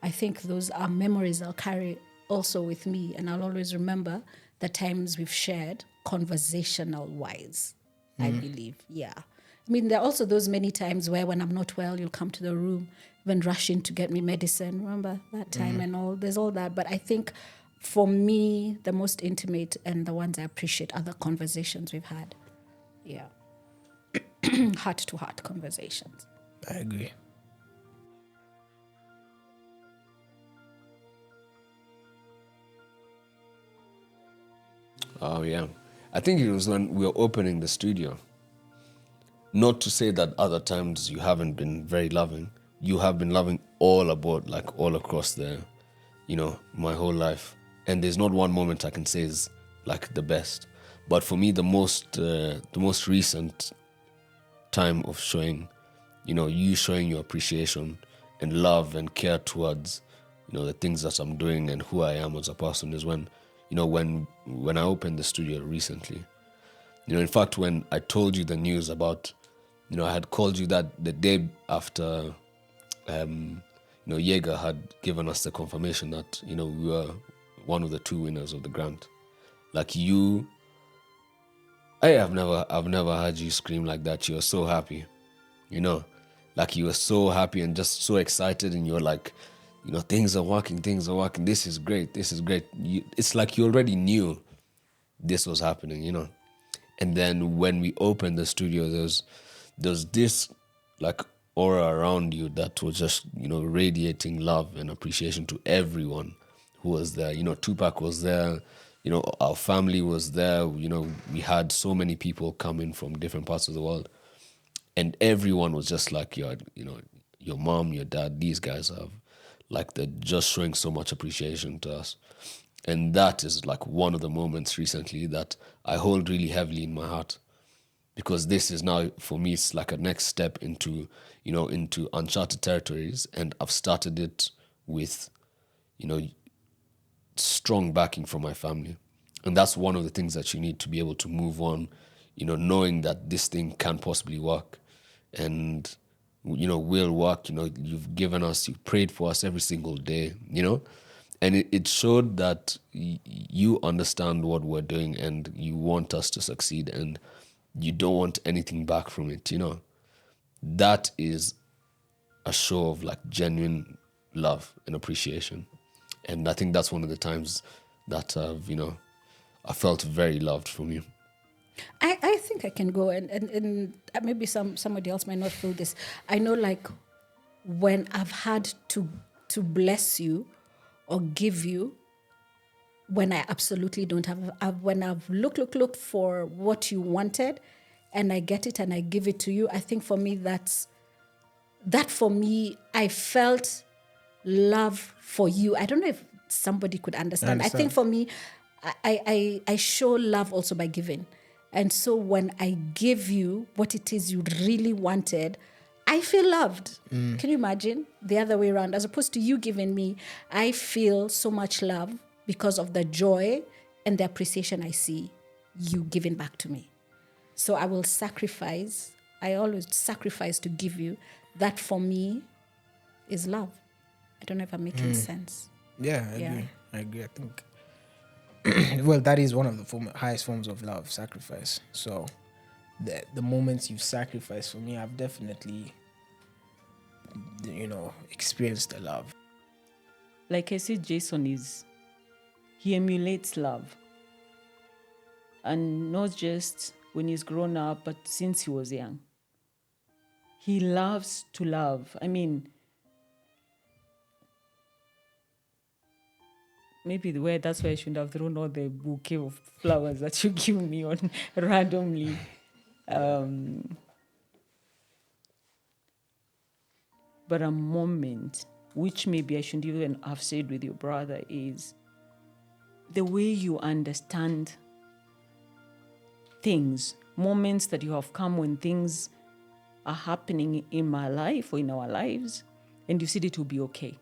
I think those are memories I'll carry also with me, and I'll always remember the times we've shared conversational-wise, I believe. Yeah. I mean, there are also those many times where when I'm not well, you'll come to the room, even rush in to get me medicine. Remember that time and all? There's all that. But I think for me, the most intimate and the ones I appreciate are the conversations we've had. Yeah. Heart-to-heart conversations. I agree. Oh, yeah. I think it was when we were opening the studio. Not to say that other times you haven't been very loving. You have been loving all about, like all across my whole life. And there's not one moment I can say is like the best. But for me, the most recent time of showing, you showing your appreciation and love and care towards, the things that I'm doing and who I am as a person is when I opened the studio recently. In fact, when I told you the news about, I had called you that the day after, Jaeger had given us the confirmation that, we were one of the 2 winners of the grant. Like I've never heard you scream like that. You were so happy, like you were so happy and just so excited, and you're like, things are working. This is great. It's like you already knew this was happening, And then when we opened the studio, there's this like aura around you that was just, radiating love and appreciation to everyone who was there. Tupac was there, our family was there, we had so many people coming from different parts of the world. And everyone was just like, your mom, your dad, these guys have, like, they're just showing so much appreciation to us. And that is like one of the moments recently that I hold really heavily in my heart. Because this is now, for me, it's like a next step into uncharted territories. And I've started it with, strong backing from my family. And that's one of the things that you need to be able to move on, knowing that this thing can possibly work and, will work. You've given us, you've prayed for us every single day, and it showed that you understand what we're doing and you want us to succeed and you don't want anything back from it, That is a show of like genuine love and appreciation. And I think that's one of the times that I felt very loved from you. I think I can go and maybe somebody else might not feel this. I know, like, when I've had to bless you or give you when I absolutely don't have, when I've looked for what you wanted and I get it and I give it to you, I think for me that for me, I felt love for you. I don't know if somebody could understand. I think for me, I show love also by giving. And so when I give you what it is you really wanted, I feel loved. Can you imagine? The other way around. As opposed to you giving me, I feel so much love because of the joy and the appreciation I see you giving back to me. So I will sacrifice. I always sacrifice to give you. That for me is love. I don't know if I'm making sense. Yeah, I Yeah. agree. I agree. I think well, that is one of the highest forms of love, sacrifice. So the moments you've sacrificed for me, I've definitely, experienced the love. Like I said, he emulates love. And not just when he's grown up, but since he was young. He loves to love. I mean, maybe that's why I shouldn't have thrown all the bouquet of flowers that you give me on randomly. But a moment, which maybe I shouldn't even have said with your brother, is the way you understand things, moments that you have come when things are happening in my life or in our lives, and you said it will be okay.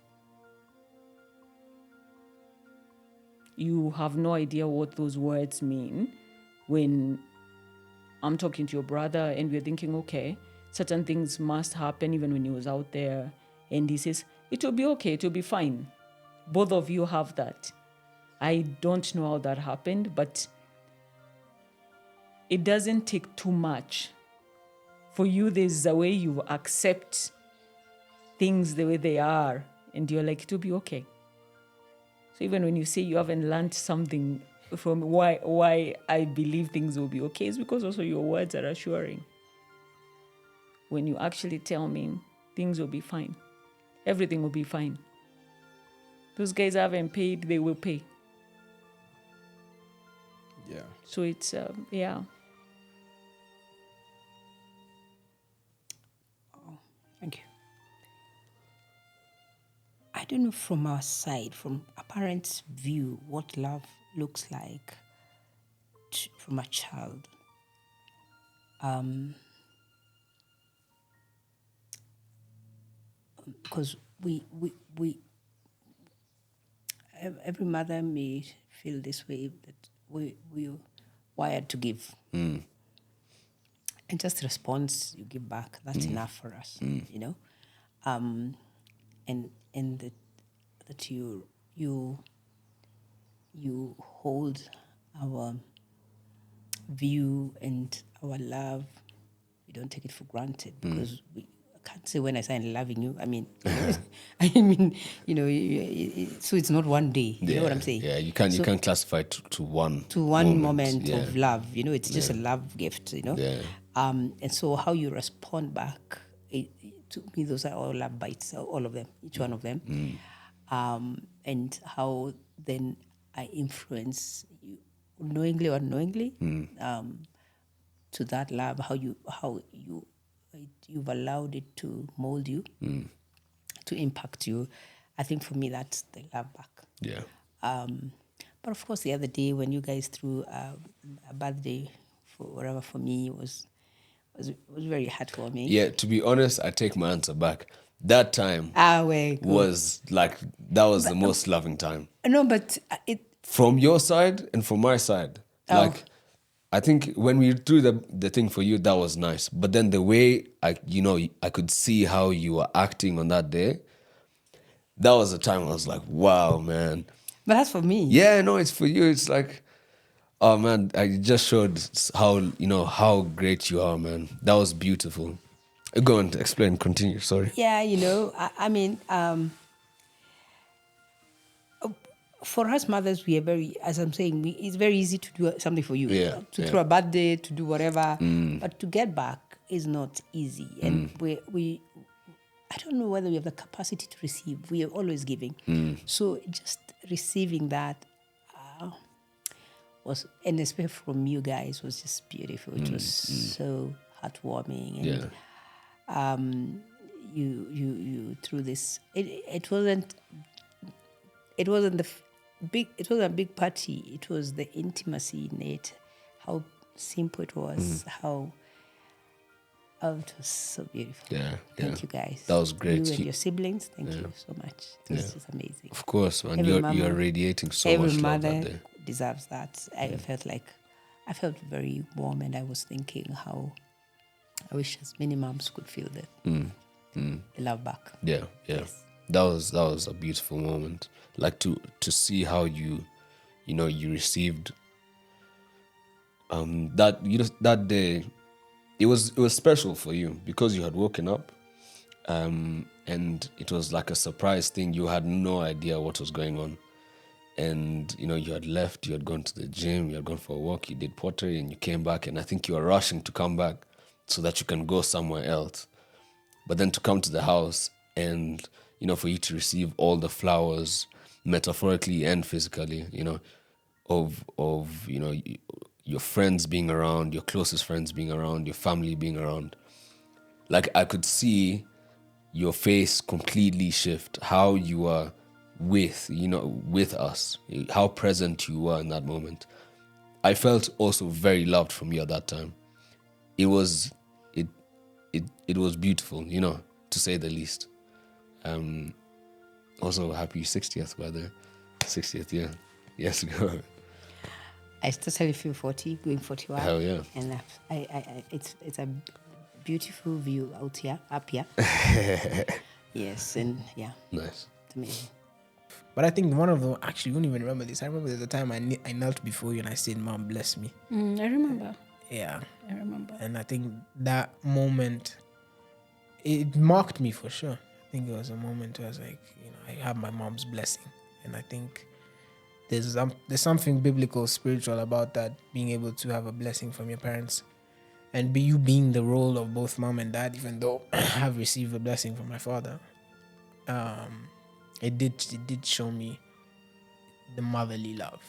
You have no idea what those words mean when I'm talking to your brother and we're thinking, okay, certain things must happen even when he was out there. And he says, it will be okay, it will be fine. Both of you have that. I don't know how that happened, but it doesn't take too much. For you, there's a way you accept things the way they are, and you're like, it will be okay. So even when you say you haven't learned something from why I believe things will be okay, it's because also your words are assuring. When you actually tell me things will be fine, everything will be fine. Those guys haven't paid, they will pay. Yeah. So it's, yeah. Thank you. I don't know from our side, from a parent's view, what love looks like from a child. Because every mother may feel this way, that we're wired to give. And just the response you give back, that's enough for us, and that you hold our view and our love. We don't take it for granted because I can't say when I say I'm loving you. I mean, so it's not one day. You know what I'm saying? Yeah, you can't classify to one moment yeah. of love. It's just a love gift. Yeah. And so how you respond back, to me, those are all love bites, all of them, each one of them. And how then I influence you, knowingly or unknowingly, to that love, how you've allowed it to mold you, to impact you. I think for me, that's the love back. Yeah. But of course, the other day when you guys threw a birthday for me, it was very heartwarming. Yeah, to be honest, I take my answer back. That time Well, was like, that was the most loving time. no, but it. From your side and from my side. Oh. Like, I think when we threw the thing for you, that was nice. But then the way I could see how you were acting on that day, that was the time I was like, wow, man. But that's for me. Yeah, no, it's for you. It's like, oh man, I just showed how great you are, man. That was beautiful. Go on, explain, continue, sorry. Yeah, I mean, for us mothers, we are very, as I'm saying, it's very easy to do something for you. Yeah, To throw a birthday, to do whatever. But to get back is not easy. And we I don't know whether we have the capacity to receive. We are always giving. So just receiving that was, and especially from you guys, was just beautiful. It was so heartwarming. And you through this. It wasn't big. It was a big party. It was the intimacy in it, how simple it was, how oh, it was so beautiful. Yeah, Thank you guys. That was great. You and your siblings. Thank you so much. It was just amazing. Of course, man. Every You're mama- radiating so Every much love that mother day. deserves that. I felt very warm, and I was thinking how I wish as many moms could feel the love back. Yeah. Yes. That was a beautiful moment. Like to see how you received that day. It was special for you because you had woken up, and it was like a surprise thing. You had no idea what was going on, and you had left. You had gone to the gym. You had gone for a walk. You did pottery, and you came back. And I think you were rushing to come back so that you can go somewhere else. But then to come to the house and for you to receive all the flowers, metaphorically and physically, of your friends being around, your closest friends being around, your family being around. Like I could see your face completely shift, how you were with us, how present you were in that moment. I felt also very loved from you at that time. It was beautiful, to say the least. Also happy 60th, by the way. 60th, yeah. Yes, go. I totally feel 40, going 41. Hell yeah. And it's a beautiful view out here, up here. Yes, and yeah, Nice. it's amazing. But I think one of them, actually, you won't even remember this. I remember the time I knelt before you and I said, Mom, bless me. I remember. Yeah. I remember. And I think that moment, it marked me for sure. I think it was a moment where I was like, I have my mom's blessing. And I think there's something biblical, spiritual about that, being able to have a blessing from your parents. And you being the role of both mom and dad, even though I have received a blessing from my father. It did show me the motherly love,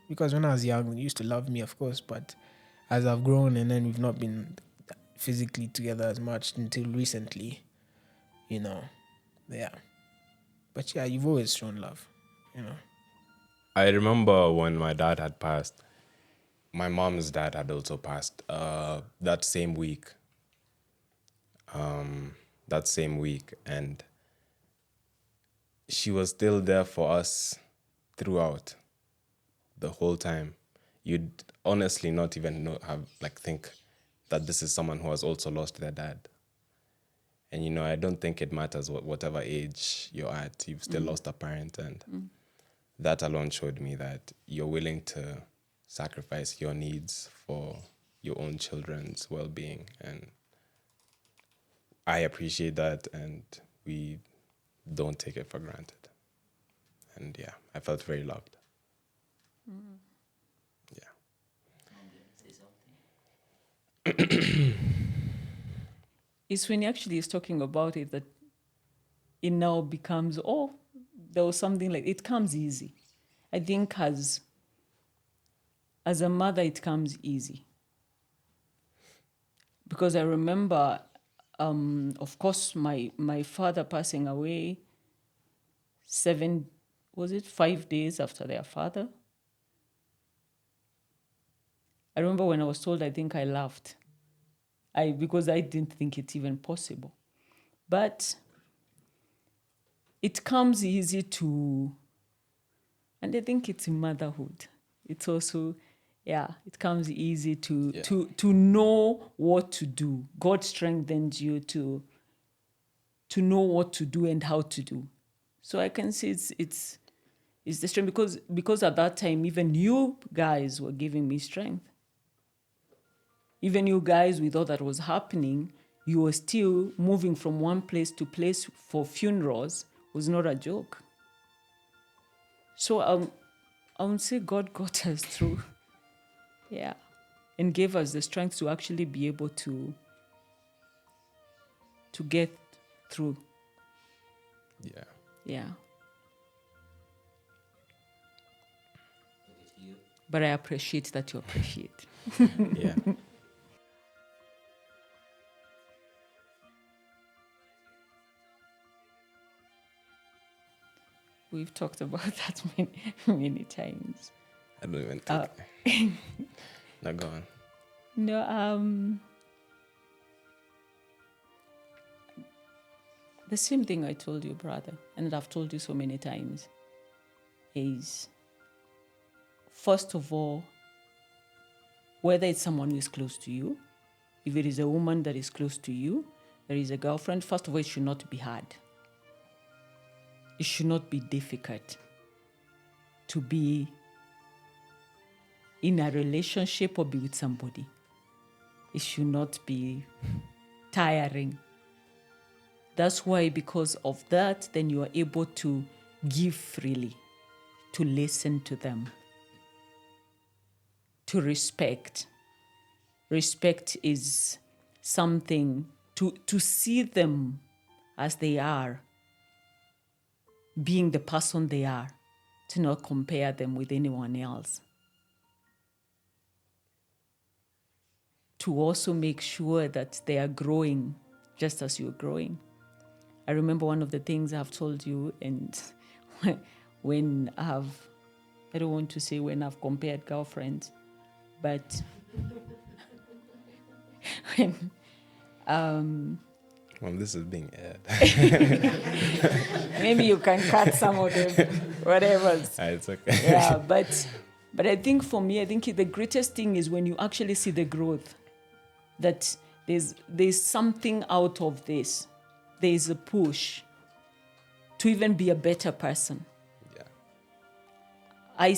Because when I was young, they used to love me, of course, but as I've grown and then we've not been physically together as much until recently, yeah. But yeah, you've always shown love, I remember when my dad had passed, my mom's dad had also passed that same week. And she was still there for us throughout the whole time. You'd honestly not even think that this is someone who has also lost their dad. And I don't think it matters whatever age you're at, you've still lost a parent, and that alone showed me that you're willing to sacrifice your needs for your own children's well-being, and I appreciate that, and we don't take it for granted. And yeah, I felt very loved. Yeah. It's when he actually is talking about it that it now becomes, there was something like, it comes easy. I think as a mother, it comes easy. Because I remember, of course, my father passing away 5 days after their father. I remember when I was told, I think I laughed. Because I didn't think it's even possible. But it comes easy to, and I think it's in motherhood. It's also, it comes easy to know what to do. God strengthens you to know what to do and how to do. So I can see it's the strength, because at that time, even you guys were giving me strength. Even you guys, with all that was happening, you were still moving from one place to place for funerals. Was not a joke. So I would say God got us through. Yeah. And gave us the strength to actually be able to get through. Yeah. Yeah. But I appreciate that you appreciate. Yeah. We've talked about that many times. I don't even think. Now go on. No, the same thing I told you, brother, and I've told you so many times, is first of all, whether it's someone who is close to you, if it is a woman that is close to you, there is a girlfriend, first of all, it should not be hard. It should not be difficult to be in a relationship or be with somebody. It should not be tiring. That's why, because of that, then you are able to give freely, to listen to them, to respect. Respect is something to see them as they are, being the person they are, to not compare them with anyone else. To also make sure that they are growing just as you're growing. I remember one of the things I've told you, and when I don't want to say when I've compared girlfriends, but when Well, this is being aired. maybe you can cut some of them, whatever. It's okay. Yeah, but I think for me, I think the greatest thing is when you actually see the growth, that there's something out of this. There's a push to even be a better person. Yeah.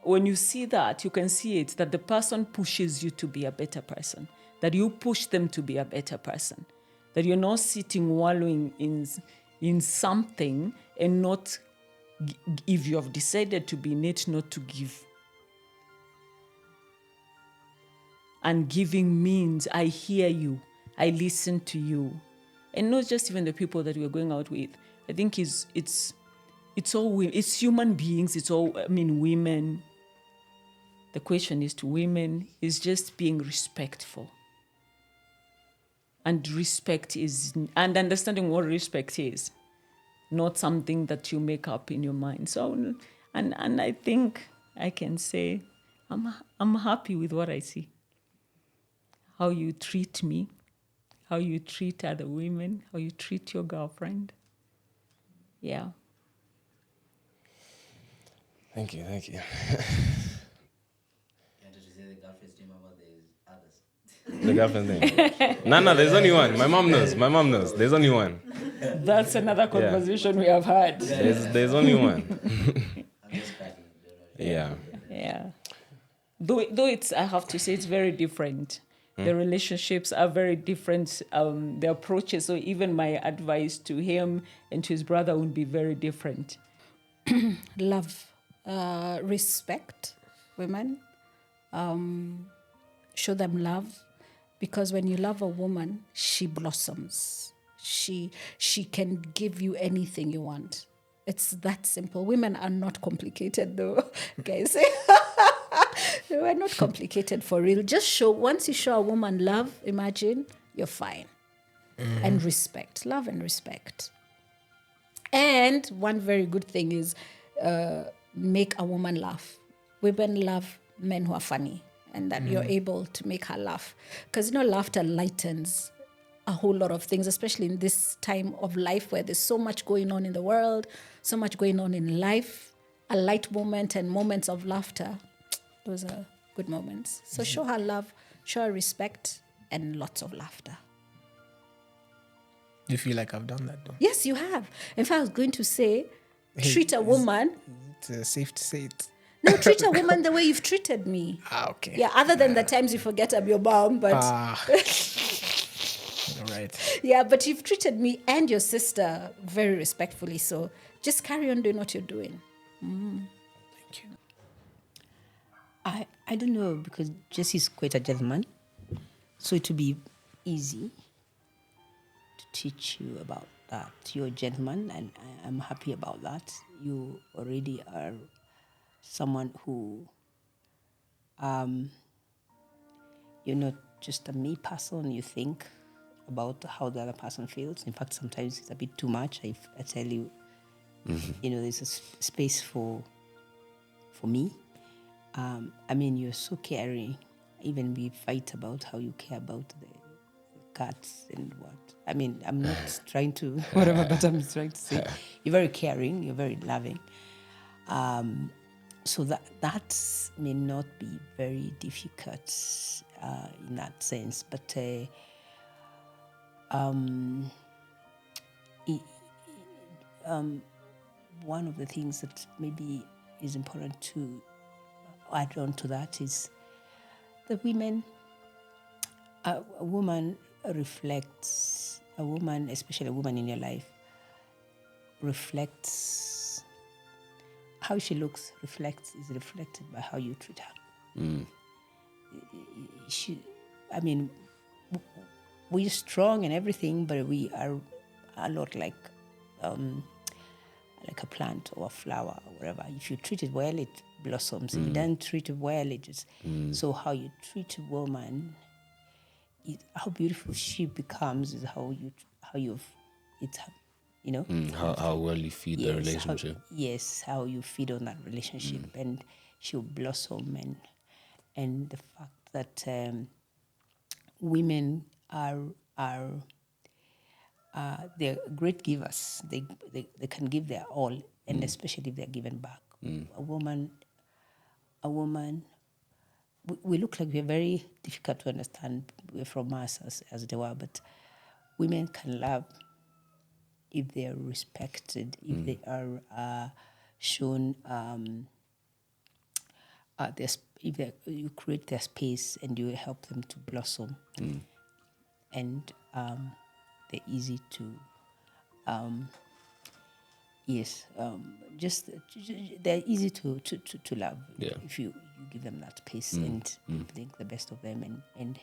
When you see that, you can see it, that the person pushes you to be a better person, that you push them to be a better person, that you're not sitting wallowing in something and not, if you have decided to be in it, not to give. And giving means I hear you, I listen to you. And not just even the people that we're going out with. I think it's human beings, it's all, women. The question is to women, is just being respectful. And respect is, and understanding what respect is, not something that you make up in your mind. So, and I think I can say, I'm happy with what I see. How you treat me, how you treat other women, how you treat your girlfriend. Yeah. Thank you. And to say the girlfriend's name about there's others. The girlfriend thing. No, there's only one. My mom knows. There's only one. That's another conversation we have had. There's only one. I'm just cracking. Yeah. Yeah. Though it's, I have to say, it's very different. The relationships are very different. The approaches, so even my advice to him and to his brother would be very different. Love, respect women, show them love, because when you love a woman, she blossoms. She can give you anything you want. It's that simple. Women are not complicated, though, guys. We're not complicated for real. Once you show a woman love, imagine you're fine. Mm-hmm. And respect, love and respect. And one very good thing is make a woman laugh. Women love men who are funny, and that you're able to make her laugh. Because, laughter lightens a whole lot of things, especially in this time of life where there's so much going on in the world, so much going on in life. A light moment and moments of laughter, those are good moments. So show her love, show her respect, and lots of laughter. Do you feel like I've done that, though? Yes, you have. In fact, I was going to say, treat a woman. It's safe to say it. No, treat a woman the way you've treated me. Okay. Yeah, other than the times you forget I'm your mom, but... All right. Yeah, but you've treated me and your sister very respectfully, so just carry on doing what you're doing. Thank you. I don't know, because Jesse's quite a gentleman, so it will be easy to teach you about that. You're a gentleman, and I'm happy about that. You already are someone who, you're not just a me person. You think about how the other person feels. In fact, sometimes it's a bit too much. I tell you, There's a space for me. I mean, you're so caring. Even we fight about how you care about the cats and what. I mean, I'm not trying to whatever, but I'm trying to say you're very caring. You're very loving. So that may not be very difficult in that sense, but one of the things that maybe is important to add on to that is that women, a woman reflects, especially a woman in your life, reflects how she looks, is reflected by how you treat her. We're strong and everything, but we are a lot like a plant or a flower or whatever. If you treat it well, it blossoms. If you don't treat it well, it just... So how you treat a woman, how beautiful she becomes is how well you feed the relationship. How you feed on that relationship, and she'll blossom. And the fact that women are they're great givers. They can give their all, and especially if they're given back. A woman, we look like we're very difficult to understand. We're from us as they were, but women can love if they are respected, if they are shown, you create their space and you help them to blossom, and they're easy to, they're easy to love if you give them that space and think the best of them and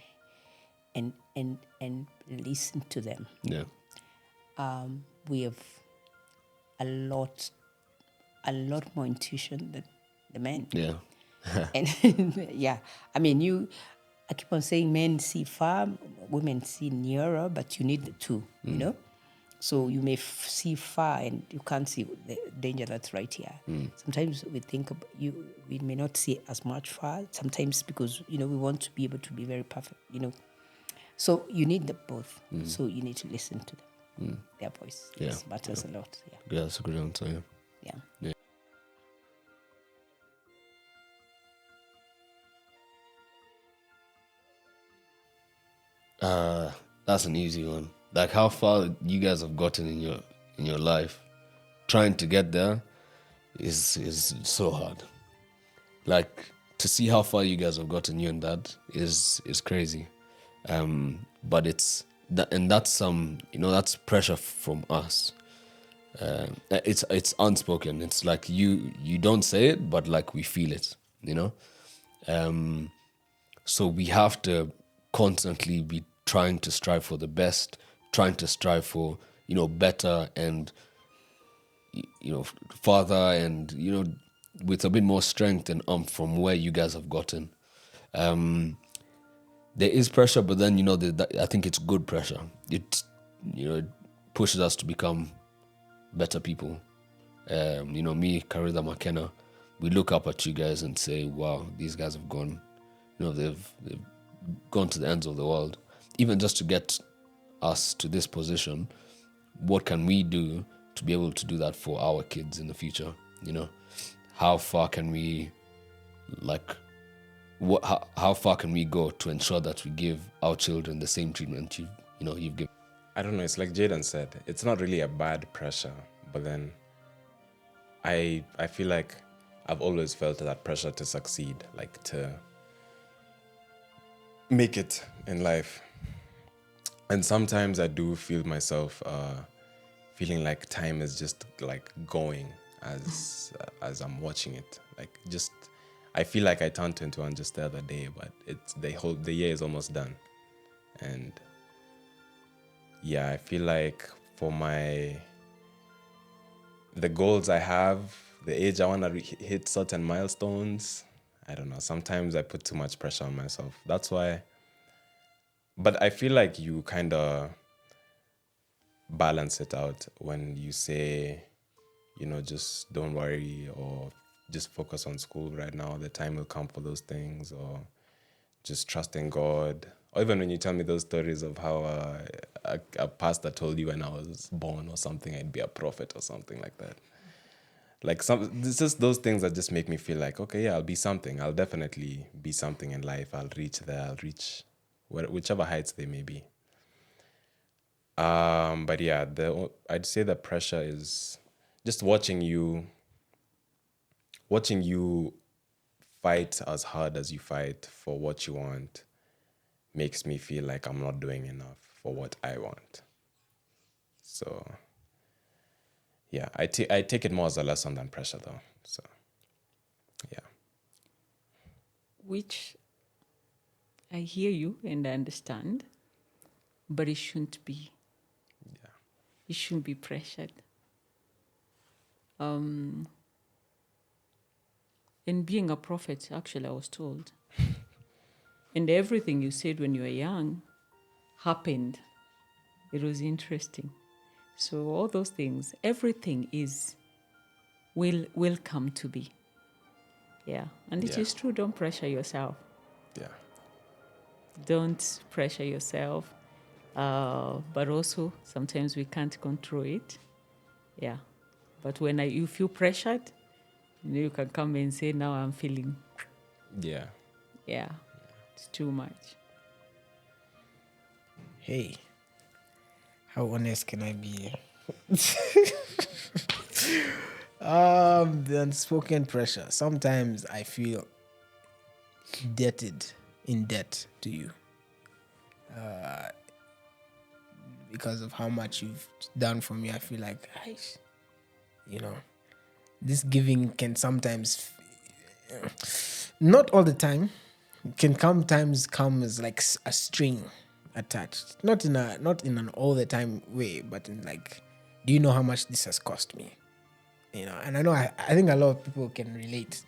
listen to them. Yeah. We have a lot more intuition than the men. Yeah. And I mean, I keep on saying men see far, women see nearer, but you need the two, So you may see far and you can't see the danger that's right here. Sometimes we think we may not see as much far, sometimes because, we want to be able to be very perfect, So you need the both. So you need to listen to them. Their voice matters a lot. Yeah, that's a good answer. Yeah. That's an easy one. Like how far you guys have gotten in your life, trying to get there is so hard. Like to see how far you guys have gotten, you and Dad, is crazy. But it's that, and that's that's pressure from us. It's unspoken. It's like you don't say it, but like we feel it. So we have to constantly be trying to strive for the best, trying to strive for better and farther, and with a bit more strength and from where you guys have gotten. There is pressure, but then I think it's good pressure. It it pushes us to become better people. Me, Karida, McKenna, we look up at you guys and say, wow, these guys have gone, they've gone to the ends of the world. Even just to get us to this position, what can we do to be able to do that for our kids in the future? How far can we, how far can we go to ensure that we give our children the same treatment you've given? I don't know, it's like Jaden said, it's not really a bad pressure, but then I feel like I've always felt that pressure to succeed, like to make it in life. And sometimes I do feel myself feeling like time is just like going as I'm watching it. Like just, I feel like I turned 21 just the other day, but the year is almost done. And I feel like for the goals I have, the age I want to hit certain milestones, I don't know. Sometimes I put too much pressure on myself. That's why. But I feel like you kind of balance it out when you say just don't worry, or just focus on school right now. The time will come for those things, or just trust in God. Or even when you tell me those stories of how a pastor told you when I was born or something, I'd be a prophet or something like that. Like it's just those things that just make me feel like, okay, yeah, I'll be something. I'll definitely be something in life. I'll reach there. I'll reach whichever heights they may be. But yeah, I'd say the pressure is just watching you fight as hard as you fight for what you want makes me feel like I'm not doing enough for what I want. So yeah, I take it more as a lesson than pressure though. So yeah. Which I hear you and I understand, but it shouldn't be. Yeah. You shouldn't be pressured. In being a prophet, actually, I was told. And everything you said when you were young happened. It was interesting. So all those things, everything will come to be. Yeah. And it Yeah. is true, don't pressure yourself. Yeah. Don't pressure yourself. But also sometimes we can't control it. Yeah. But when you feel pressured, you can come and say, now I'm feeling, Yeah. yeah, it's too much. Hey, how honest can I be? The unspoken pressure. Sometimes I feel in debt to you, because of how much you've done for me. I feel like, "Aish," this giving can sometimes, not all the time, can sometimes come as like a string attached. Not in an all the time way, but in like, do you know how much this has cost me? And I know I think a lot of people can relate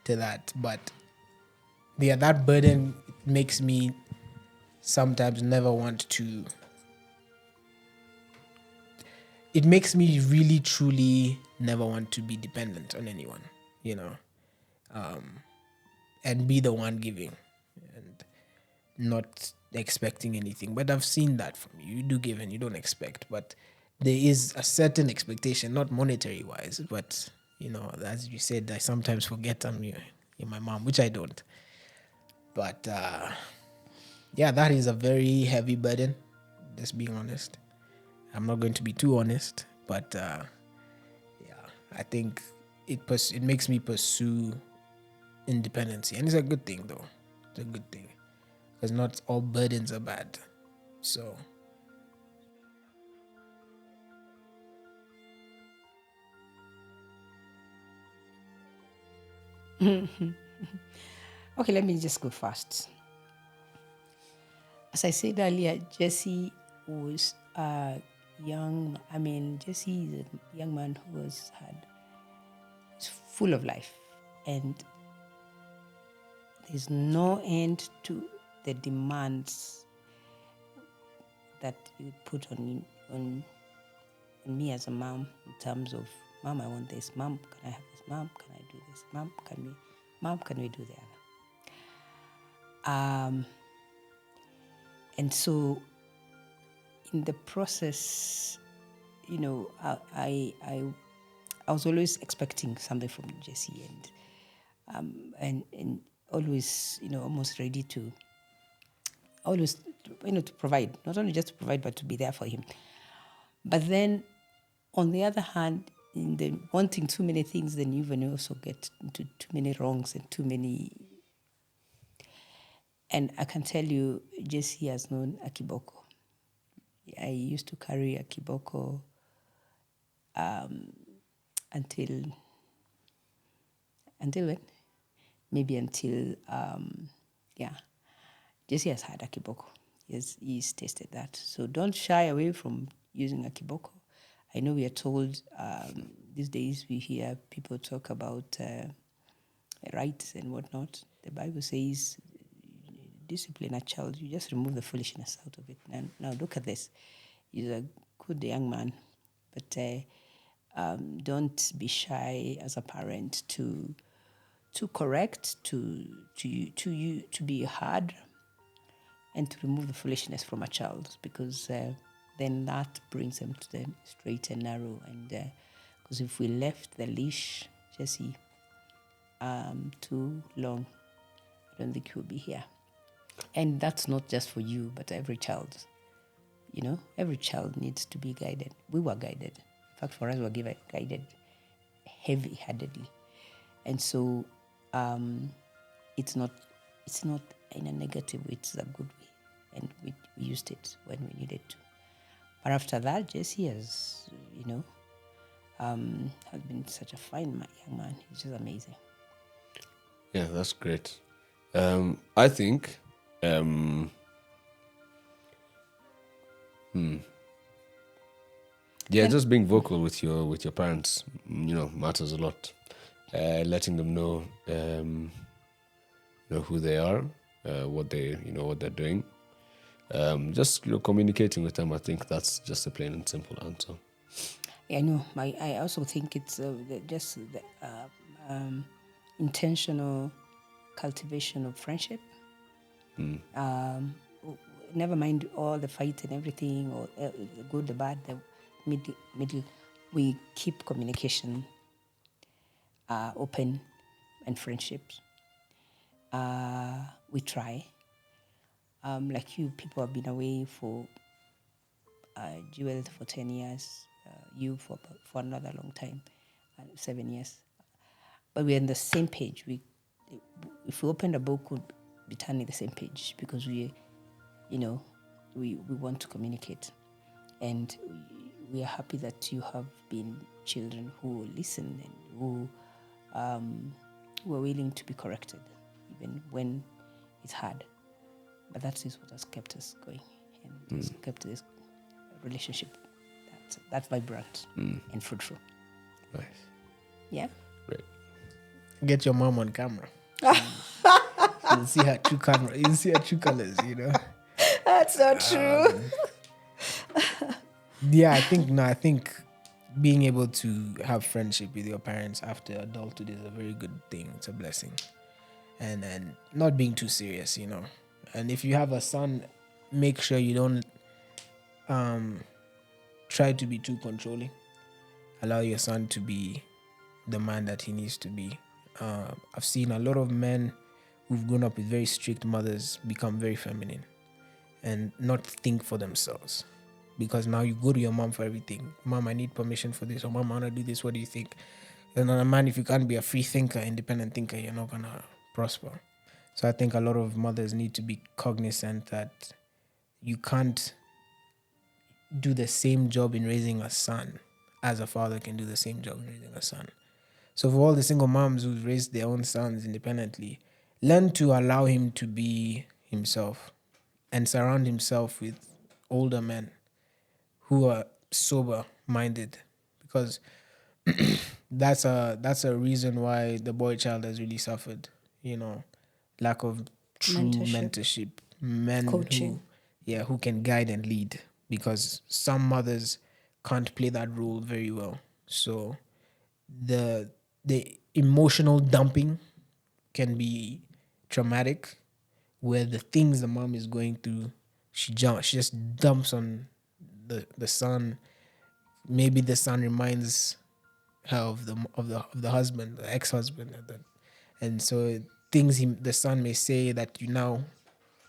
to that, but yeah, that burden makes me sometimes never want to. It makes me really truly never want to be dependent on anyone, and be the one giving and not expecting anything. But I've seen that from you. You do give and you don't expect, but there is a certain expectation, not monetary wise, but as you said, I sometimes forget you're my mom, which I don't. But yeah, that is a very heavy burden. Just being honest. I'm not going to be too honest, but yeah, I think it makes me pursue independency, and it's a good thing though. It's a good thing because not all burdens are bad. So Okay, let me just go fast. As I said earlier, Jesse was Jesse is a young man who is full of life, and there's no end to the demands that you put on me as a mom, in terms of, mom, I want this, mom, can I have this, mom, can I do this, mom, can we do the other? And so in the process, I was always expecting something from Jesse, and always, almost ready to always, to provide, not only just to provide, but to be there for him. But then, on the other hand, in the wanting too many things, then you even also get into too many wrongs and too many. And I can tell you, Jesse has known a kiboko. I used to carry a kiboko until when? Maybe until, Jesse has had a kiboko. He's tasted that. So don't shy away from using a kiboko. I know we are told these days we hear people talk about rights and whatnot. The Bible says, discipline a child, you just remove the foolishness out of it. And now look at this. He's a good young man, but Don't be shy as a parent to correct, to be hard, and to remove the foolishness from a child, because then that brings them to the straight and narrow. And because if we left the leash, Jesse, too long, I don't think you'll be here. And that's not just for you, but every child. You know, every child needs to be guided. We were guided. In fact, for us, we were guided heavy-handedly. And so it's not in a negative way, it's a good way. And we used it when we needed to. But after that, Jesse has, has been such a fine young man. He's just amazing. Yeah, that's great. I think yeah, just being vocal with your parents, matters a lot. Letting them know who they are, what they're doing. Just communicating with them. I think that's just a plain and simple answer. Yeah, I know. I also think it's just the intentional cultivation of friendship. Never mind all the fight and everything, or the good, the bad, the middle. We keep communication open and friendships. We try. Like you, people have been away for Jewel for 10 years, you for another long time, 7 years. But we're on the same page. If we opened a book, we'd be turning the same page, because we want to communicate. And we are happy that you have been children who listen and who are willing to be corrected, even when it's hard. But that is what has kept us going, and has kept this relationship that's vibrant and fruitful. Nice. Yeah. Great. Get your mom on camera. You'll see her true camera. You'll see her true colors. That's not true. Yeah, I think being able to have friendship with your parents after adulthood is a very good thing. It's a blessing, and not being too serious. And if you have a son, make sure you don't try to be too controlling. Allow your son to be the man that he needs to be. I've seen a lot of men who've grown up with very strict mothers become very feminine and not think for themselves. Because now you go to your mom for everything. Mom, I need permission for this. Or mom, I want to do this. What do you think? And a man, if you can't be a free thinker, independent thinker, you're not going to prosper. So I think a lot of mothers need to be cognizant that you can't do the same job in raising a son as a father can do the same job in raising a son. So for all the single moms who've raised their own sons independently, learn to allow him to be himself and surround himself with older men who are sober-minded, because that's a reason why the boy child has really suffered. Lack of true mentorship, men Coaching. who can guide and lead, because some mothers can't play that role very well. So the emotional dumping can be traumatic, where the things the mom is going through, she just dumps on the son. Maybe the son reminds her of the husband, the ex-husband, and so things the son may say that you now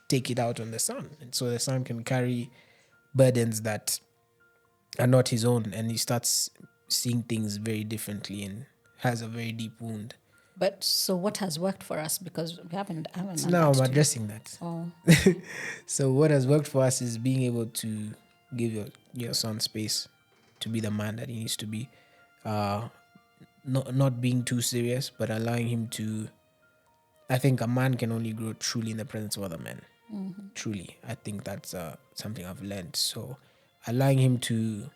take it out on the son, and so the son can carry burdens that are not his own, and he starts seeing things very differently and has a very deep wound. But so what has worked for us? Because we haven't So now I'm done that addressing that. Oh. So what has worked for us is being able to give your son space to be the man that he needs to be. Not being too serious, but allowing him to. I think a man can only grow truly in the presence of other men. Mm-hmm. Truly. I think that's something I've learned. So allowing him to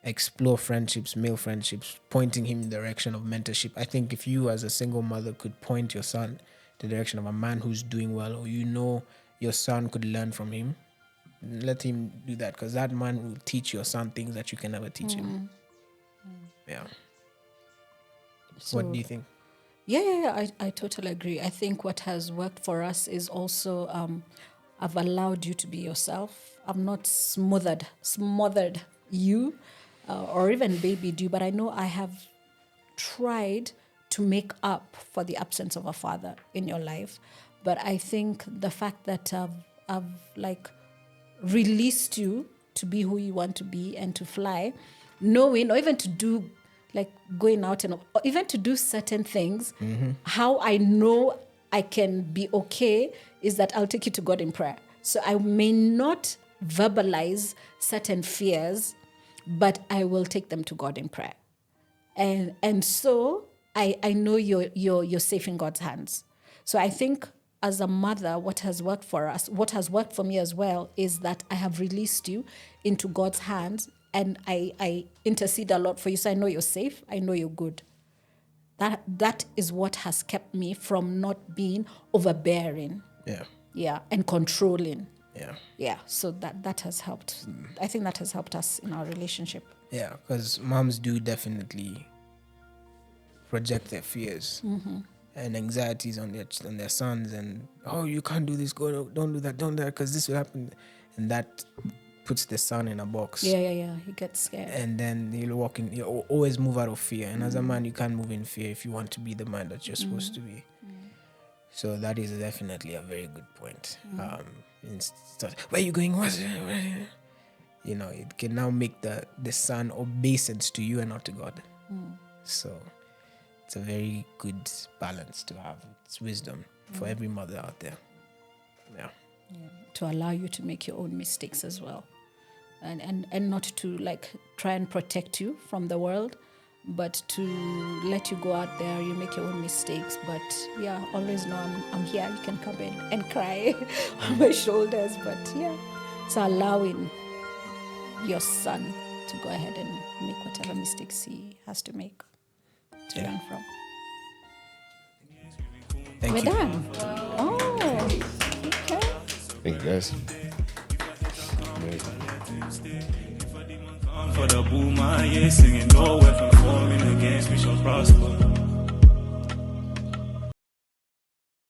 explore friendships, male friendships, pointing him in the direction of mentorship. I think if you as a single mother could point your son to the direction of a man who's doing well, or your son could learn from him, let him do that, because that man will teach your son things that you can never teach him. Yeah. So, What do you think? Yeah. I totally agree. I think what has worked for us is also I've allowed you to be yourself. I've not smothered you or even babied you, but I know I have tried to make up for the absence of a father in your life. But I think the fact that I've like released you to be who you want to be and to fly, knowing, or even to do like going out and or even to do certain things, how I know I can be okay is that I'll take you to God in prayer. So I may not verbalize certain fears, but I will take them to God in prayer. And so I know you're safe in God's hands. So I think as a mother, what has worked for us, what has worked for me as well, is that I have released you into God's hands, and I intercede a lot for you. So I know you're safe. I know you're good. That is what has kept me from not being overbearing. Yeah. Yeah, and controlling. Yeah. Yeah, so that has helped. I think that has helped us in our relationship. Yeah, because moms do definitely project their fears and anxieties on their sons, and you can't do this, don't do that, because this will happen, and that puts the son in a box. Yeah. He gets scared. And then you'll always move out of fear. And as a man, you can't move in fear if you want to be the man that you're supposed to be. So that is definitely a very good point. Where are you going? It can now make the son obeisance to you and not to God. So it's a very good balance to have. It's wisdom for every mother out there. Yeah. To allow you to make your own mistakes as well. And not to like try and protect you from the world, but to let you go out there, you make your own mistakes. But yeah, always know I'm here. You can come in and cry on my shoulders. But yeah, so allowing your son to go ahead and make whatever mistakes he has to make to learn from. We're done. Oh, okay. Thank you, guys. For the boomer, yeah, singing no weapon forming against me shall prosper.